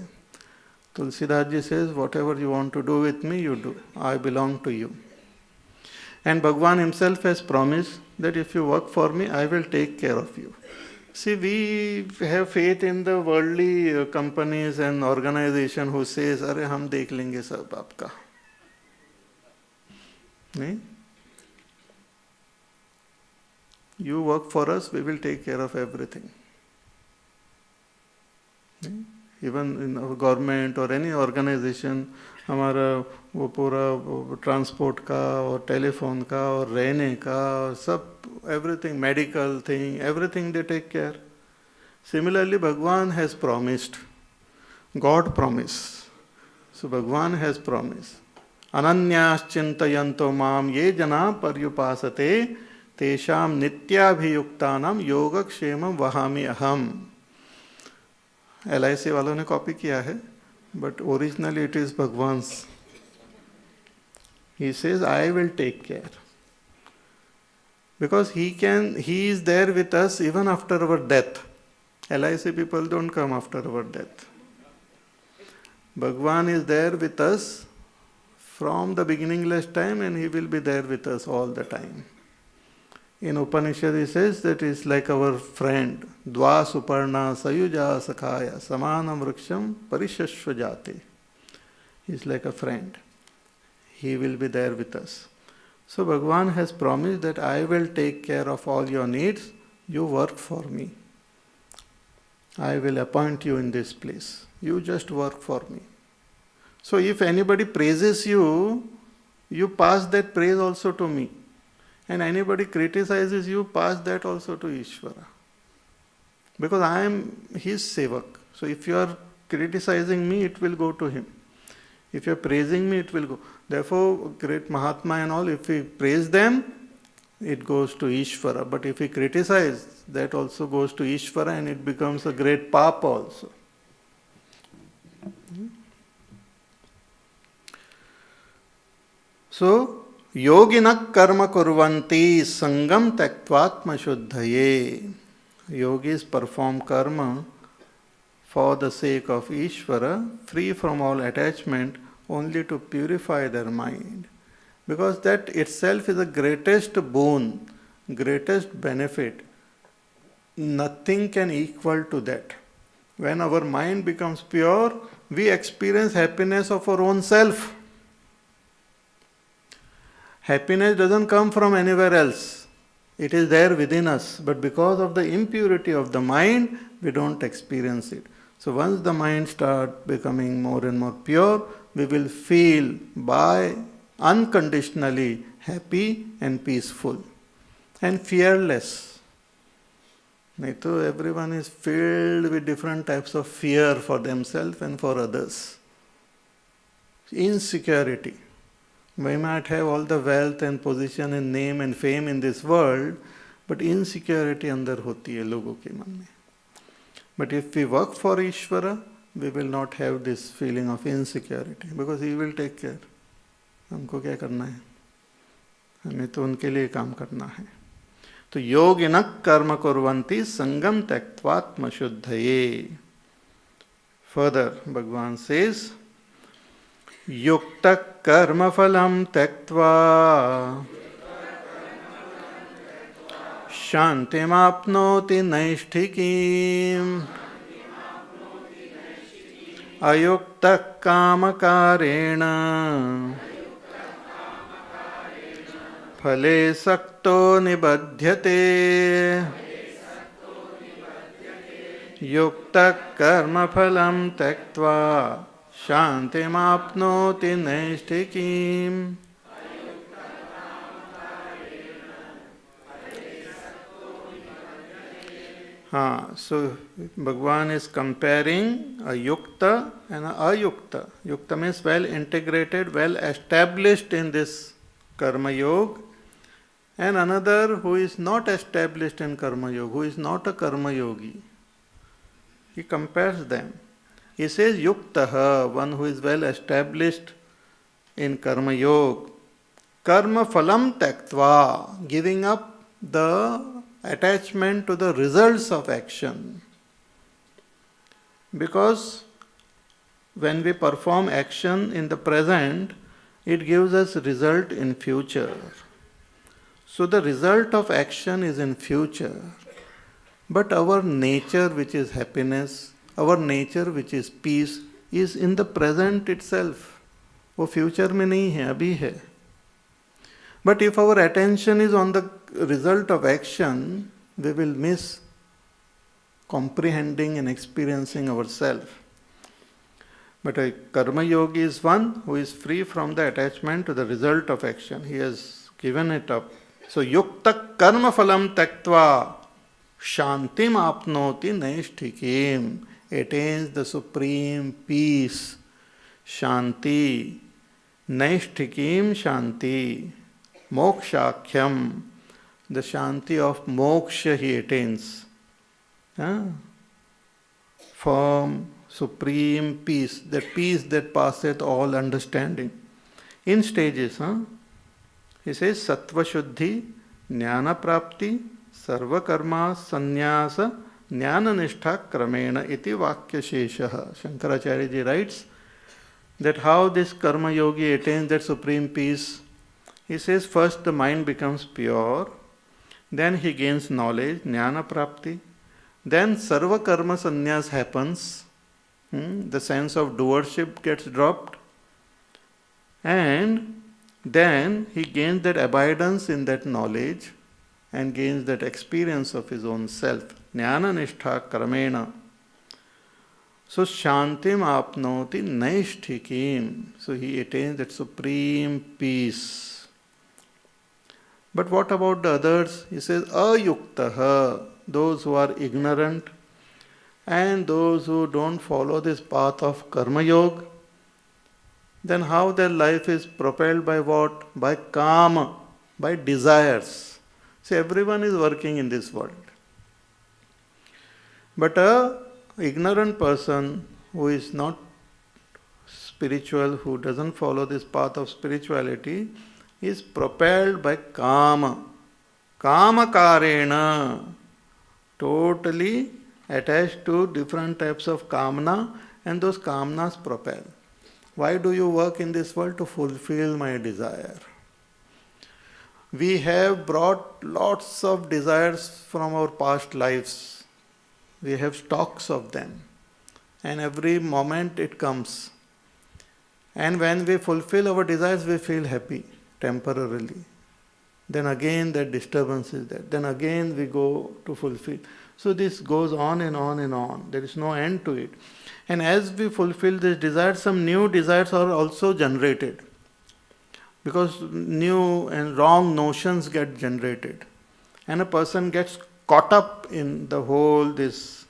Tulsidas ji says, whatever you want to do with me, you do. I belong to you. And Bhagwan himself has promised that if you work for me, I will take care of you. See, we have faith in the worldly companies and organization who says, "Arey, hum dekh lenge sab aapka." नहीं? You work for us, we will take care of everything. नहीं? Even in our government or any organization, हमारा वो पूरा transport का और telephone का और रहने का सब everything, medical thing, everything they take care. Similarly, Bhagwan has promised. God promised. So Bhagwan has promised. अनन्याश्चिन्तयन्तो माम ये जना पर्युपासते तेषाम नित्याभियुक्तानाम योगक्षेमं वहामि अहम. LIC वालों ने कॉपी किया है, but originally it is Bhagwan's. He says, I will take care. Because he is there with us even after our death. LIC people don't come after our death. Bhagwan is there with us from the beginningless time and he will be there with us all the time. In Upanishad he says that is like our friend. Dva suparna sayuja sakhaya samanam vriksham parishashva jate. He is like a friend. He will be there with us. So Bhagwan has promised that I will take care of all your needs. You work for me. I will appoint you in this place. You just work for me. So if anybody praises you, you pass that praise also to me. And anybody criticizes you, pass that also to Ishvara. Because I am his sevak. So if you are criticizing me, it will go to him. If you are praising me, it will go. Therefore, great Mahatma and all, if we praise them, it goes to Ishvara. But if we criticize, that also goes to Ishvara and it becomes a great papa also. So, yoginak karma kurvanti sangam taktvatma shuddhaye. Yogis perform karma for the sake of Ishvara, free from all attachment, only to purify their mind. Because that itself is the greatest boon, greatest benefit. Nothing can equal to that. When our mind becomes pure, we experience happiness of our own self. Happiness doesn't come from anywhere else. It is there within us. But because of the impurity of the mind, we don't experience it. So once the mind starts becoming more and more pure, we will feel unconditionally happy and peaceful and fearless. Naito, everyone is filled with different types of fear for themselves and for others. Insecurity. We might have all the wealth and position and name and fame in this world, but insecurity andar hoti hai logo ke man mein. But if we work for Ishvara, we will not have this feeling of insecurity because he will take care. हमको क्या करना है? हमें तो उनके लिए काम करना है। तो योगिनः कर्म कुर्वन्ति संगम त्यक्त्वात्मशुद्धये। फर्दर भगवान सेज युक्तः कर्मफलं त्यक्त्वा शान्तिमाप्नोति नैष्ठिकीम् अयुक्तः कामकारेण फले सक्तो निबध्यते। युक्तः कर्मफलं त्यक्त्वा शान्तिमाप्नोति नैष्ठिकीम्। So Bhagwan is comparing a yukta and a ayukta. Yukta means well integrated, well established in this karma yoga, and another who is not established in karma yoga, who is not a karma yogi. He compares them. He says yuktaha, one who is well established in karma yoga, karma phalam tyaktva, giving up the attachment to the results of action. Because when we perform action in the present, it gives us result in future. So the result of action is in future. But our nature, which is happiness, our nature, which is peace, is in the present itself. वो future में नहीं है, अभी है. But if our attention is on the result of action, we will miss comprehending and experiencing ourselves. But a karma yogi is one who is free from the attachment to the result of action. He has given it up. So yukta karma phalam tyaktva shantim apnoti naishtikim, attains the supreme peace. Shanti, naishtikim shanti. Mokshakhyam, the shanti of moksha he attains. Firm, supreme peace that passeth all understanding. In stages, he says sattva shuddhi, jnana prapti, sarva karma sannyasa, jnana nishtha kramena iti vakya sheshaha. Shankaracharya ji writes that how this karma yogi attains that supreme peace. He says first the mind becomes pure, then he gains knowledge, jnana prapti, then sarva karma sannyas happens, the sense of doership gets dropped, and then he gains that abidance in that knowledge and gains that experience of his own self, jnana nishtha kramena. So shantim apnoti naishtikim, so he attains that supreme peace. But what about the others? He says, ayuktaha, those who are ignorant and those who don't follow this path of karma yoga. Then how their life is propelled by what? By kama, by desires. See, everyone is working in this world. But a ignorant person who is not spiritual, who doesn't follow this path of spirituality, is propelled by kama. Kama karena, totally attached to different types of kamna, and those kamnas propel. Why do you work in this world? To fulfill my desire. We have brought lots of desires from our past lives. We have stocks of them. And every moment it comes. And when we fulfill our desires, we feel happy temporarily. Then again that disturbance is there. Then again we go to fulfill. So this goes on and on and on. There is no end to it. And as we fulfill this desire, some new desires are also generated. Because new and wrong notions get generated. And a person gets caught up in the whole this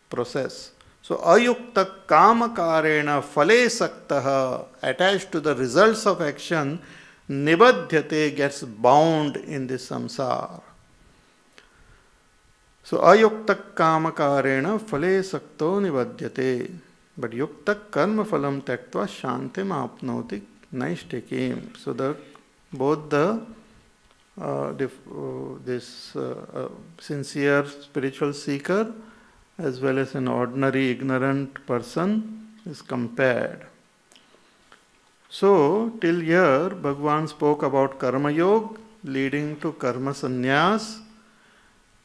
process. So ayukta kama karena phale saktaha, attached to the results of action, nibadhyate, gets bound in this samsara. So ayukta kama karena phale sakto nibadhyate. But yukta karma phalam tyaktva shantim apnoti Naishtikim. So that both the sincere spiritual seeker as well as an ordinary ignorant person is compared. So, till here, Bhagavan spoke about Karma Yoga leading to Karma Sannyas.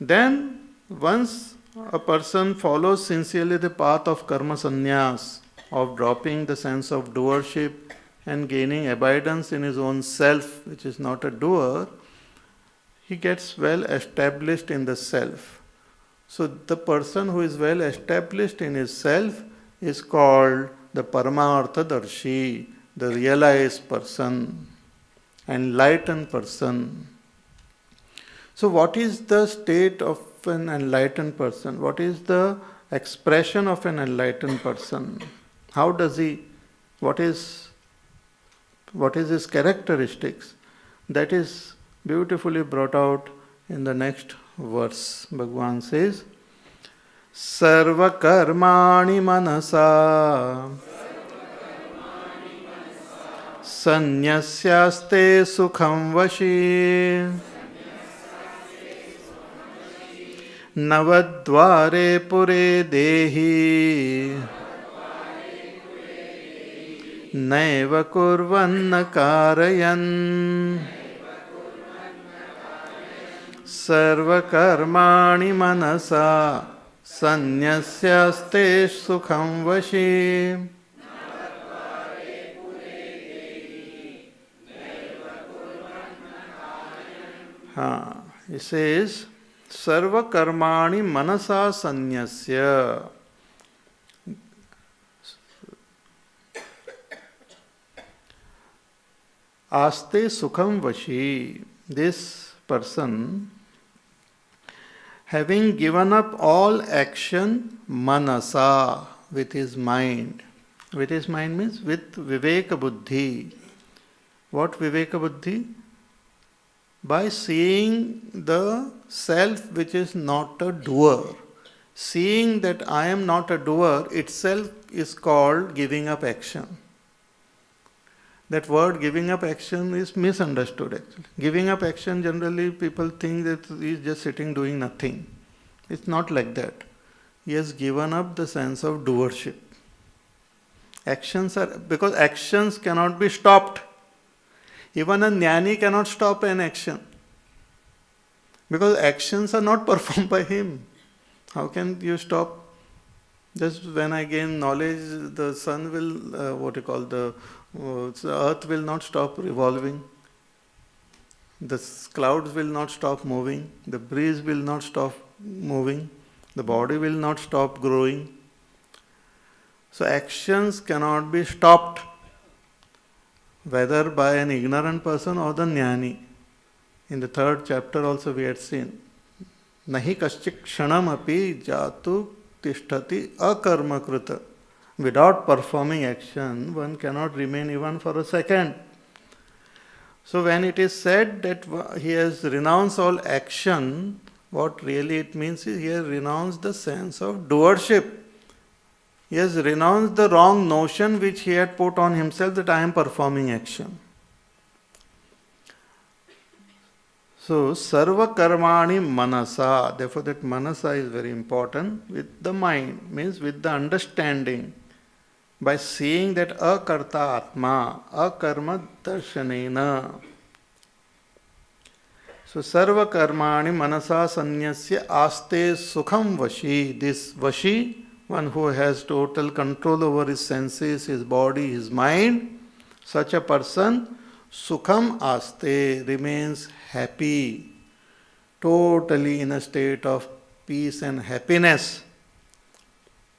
Then, once a person follows sincerely the path of Karma Sannyas, of dropping the sense of doership and gaining abidance in his own self, which is not a doer, he gets well established in the self. So, the person who is well established in his self is called the Paramartha Darshi, the realized person, enlightened person. So, what is the state of an enlightened person? What is the expression of an enlightened person? How does he, what is his characteristics? That is beautifully brought out in the next verse. Bhagavan says, Sarva karmani manasa sanyasyaste sukham vashi navadvare pure dehi naiva kurvanna karayan sarva karmani manasa sanyasyaste sukham vashi. He says, Sarva karmani manasa sanyasya. Aste sukham vashi. This person, having given up all action, manasa, with his mind. With his mind means with viveka buddhi. What viveka buddhi? By seeing the self which is not a doer. Seeing that I am not a doer itself is called giving up action. That word giving up action is misunderstood actually. Giving up action, generally people think that he is just sitting doing nothing. It's not like that. He has given up the sense of doership. Because actions cannot be stopped. Even a jnani cannot stop an action. Because actions are not performed by him. How can you stop? Just when I gain knowledge, the sun will, the earth will not stop revolving. The clouds will not stop moving. The breeze will not stop moving. The body will not stop growing. So actions cannot be stopped, whether by an ignorant person or the jnani. In the 3rd chapter also we had seen, Nahi kaschik kshanam api jatu tishtati akarma kruta. Without performing action, one cannot remain even for a second. So when it is said that he has renounced all action, what really it means is he has renounced the sense of doership. He has renounced the wrong notion which he had put on himself that I am performing action. So, sarva karmani manasa, therefore that manasa is very important, with the mind, means with the understanding, by seeing that akarta atma, akarma darshanena. So, sarva karmani manasa sanyasya aste sukham vashi, this vashi, one who has total control over his senses, his body, his mind, such a person, sukham aste, remains happy, totally in a state of peace and happiness.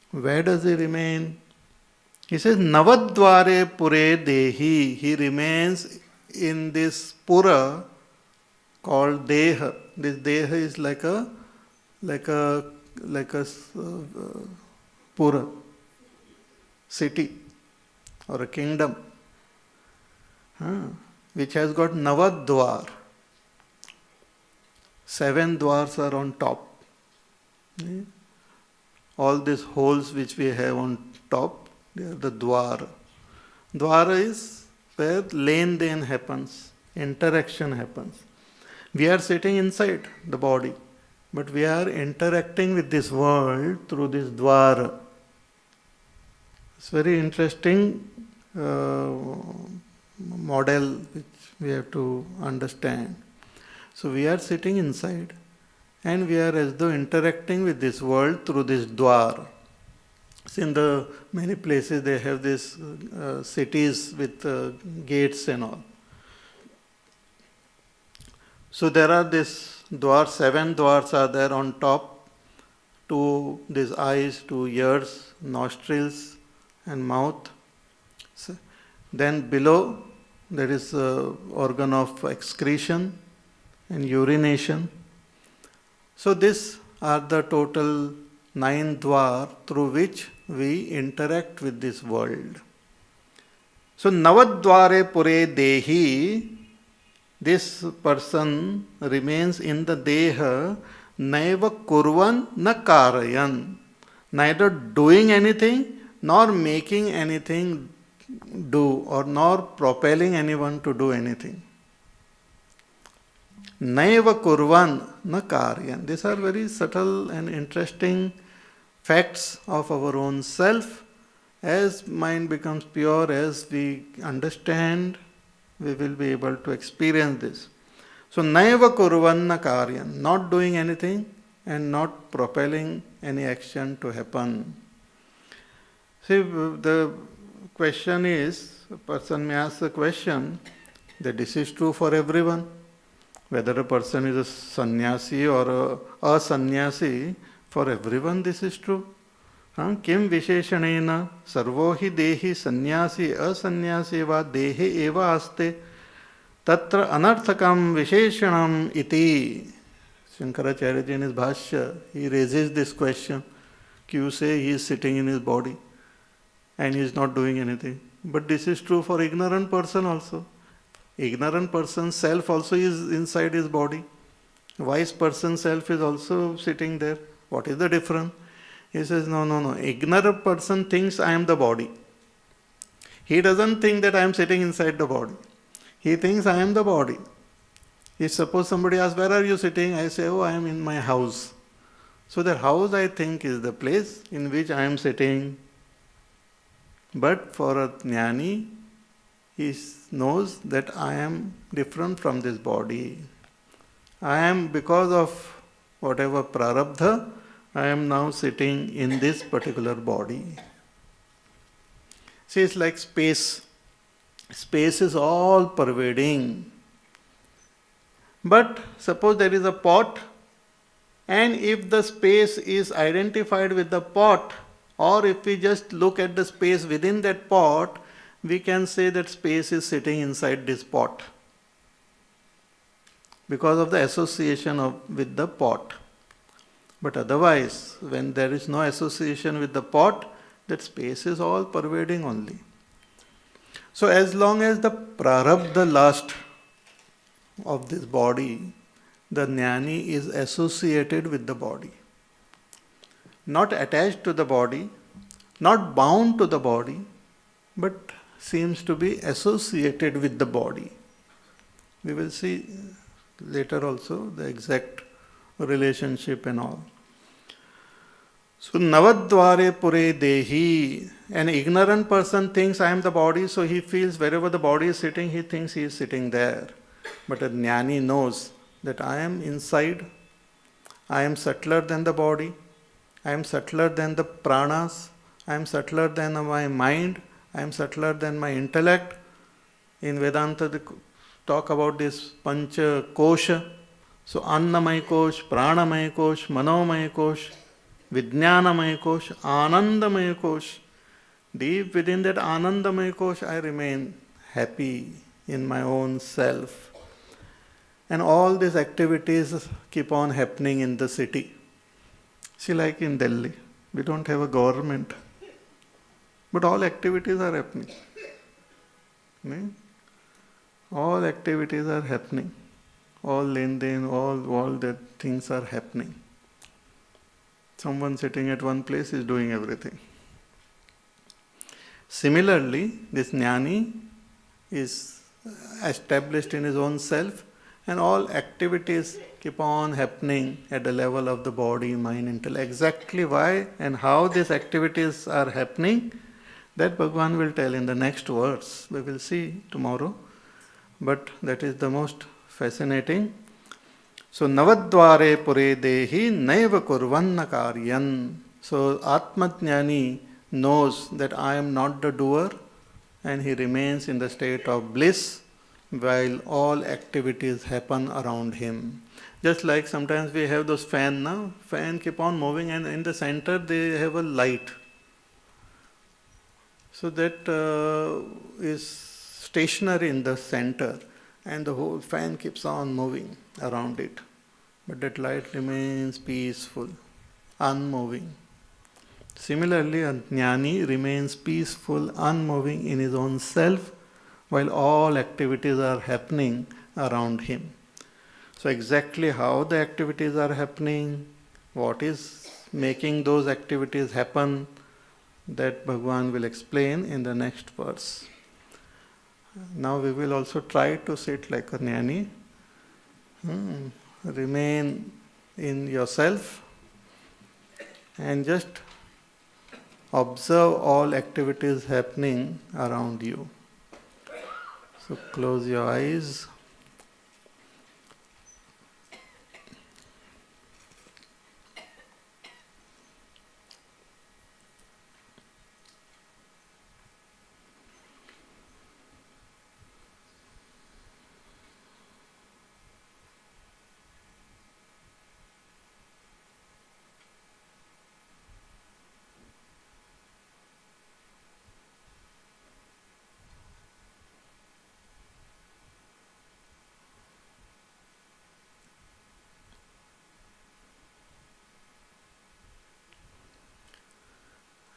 Where does he remain? He says, Navadvare pure dehi. He remains in this pura called deha. This deha is like a pura, city or a kingdom, which has got Navadvar. 7 dwars are on top. All these holes which we have on top, they are the dwar. Dwara is where len den happens, interaction happens. We are sitting inside the body, but we are interacting with this world through this dwara. It's very interesting model which we have to understand. So we are sitting inside and we are as though interacting with this world through this dwar. So in the many places they have these cities with gates and all. So there are these dwars, 7 dwars are there on top, 2 these eyes, 2 ears, nostrils and mouth. So then below there is organ of excretion and urination. So these are the total 9 dwar through which we interact with this world. So Navadware Pure Dehi, this person remains in the Deha, Naiva Kurvan na Karayan, neither doing anything nor making anything do, or nor propelling anyone to do anything. Naiva Kurvan na Karyan. These are very subtle and interesting facts of our own self. As mind becomes pure, as we understand, we will be able to experience this. So, Naiva Kurvan na Karyan, not doing anything and not propelling any action to happen. See, the question is, a person may ask the question that this is true for everyone. Whether a person is a sannyasi or a sannyasi, for everyone this is true. Kim visheshanena sarvo hi dehi sannyasi asannyasi va dehe eva aste tatra anarthakam visheshanam iti. Shankaracharya in his bhashya, he raises this question. You say he is sitting in his body and he is not doing anything. But this is true for ignorant person also. Ignorant person's self also is inside his body. Wise person's self is also sitting there. What is the difference? He says, no. Ignorant person thinks I am the body. He doesn't think that I am sitting inside the body. He thinks I am the body. If suppose somebody asks, where are you sitting? I say, I am in my house. So the house, I think, is the place in which I am sitting. But for a jnani, he knows that I am different from this body. I am, because of whatever prarabdha, I am now sitting in this particular body. See, it's like space. Space is all pervading. But suppose there is a pot, and if the space is identified with the pot, or if we just look at the space within that pot, we can say that space is sitting inside this pot because of the association with the pot. But otherwise, when there is no association with the pot, that space is all pervading only. So as long as the prarabdha lust of this body, the jnani is associated with the body. Not attached to the body, not bound to the body, but seems to be associated with the body. We will see later also the exact relationship and all. So, Navadware Pure Dehi. An ignorant person thinks I am the body, so he feels wherever the body is sitting, he thinks he is sitting there. But a jnani knows that I am inside, I am subtler than the body, I am subtler than the pranas, I am subtler than my mind, I am subtler than my intellect. In Vedanta, they talk about this Pancha Kosha. So, Annamaya Kosh, Pranamaya Kosh, Manomaya Kosh, Vijnanamaya Kosh, Anandamaya Kosh. Deep within that Anandamaya Kosh, I remain happy in my own self. And all these activities keep on happening in the city. See, like in Delhi, we don't have a government. But all activities are happening. All activities are happening. All len-den, all that things are happening. Someone sitting at one place is doing everything. Similarly, this jnani is established in his own self, and all activities keep on happening at the level of the body, mind, intellect. Exactly why and how these activities are happening, that Bhagavan will tell in the next verse. We will see tomorrow. But that is the most fascinating. So, Navadvare Pure Dehi Naiva Kurvanna Karyan. So, Atmajnani knows that I am not the doer, and he remains in the state of bliss while all activities happen around him. Just like sometimes we have those fan now, fan keep on moving, and in the center they have a light. So that is stationary in the center, and the whole fan keeps on moving around it. But that light remains peaceful, unmoving. Similarly, a jnani remains peaceful, unmoving in his own self, while all activities are happening around him. So exactly how the activities are happening, what is making those activities happen, that Bhagavan will explain in the next verse. Now we will also try to sit like a jnani. Remain in yourself and just observe all activities happening around you. So close your eyes.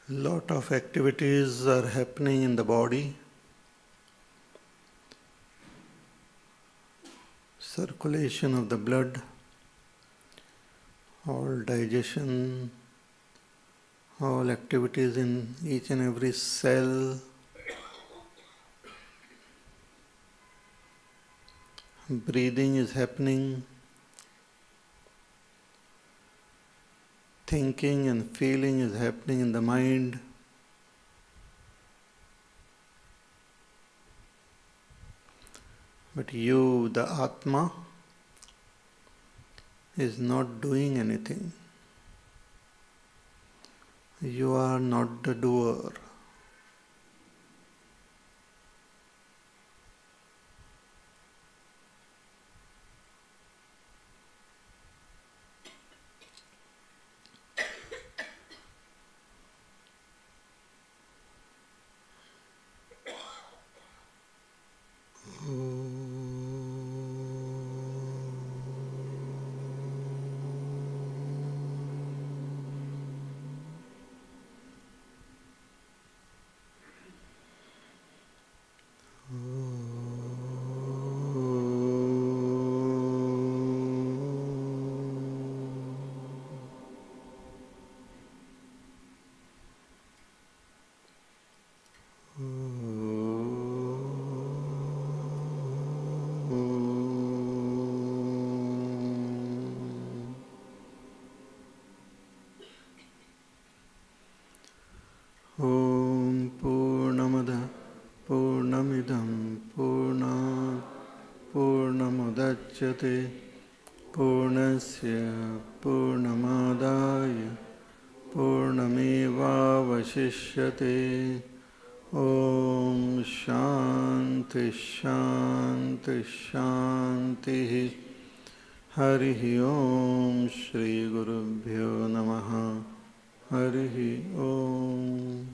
Lot of activities are happening in the body. Circulation of the blood, all digestion, all activities in each and every cell. Breathing is happening. Thinking and feeling is happening in the mind. But you, the Atma, is not doing anything. You are not the doer. Om Purnamada Purnamidam Purnat Purnamudachyate Purnasya Purnamadaya Purnamevavashishyate. Om Shanti Shanti Shanti. Harihi Om Shri Gurubhyo Namaha. Harihi Om.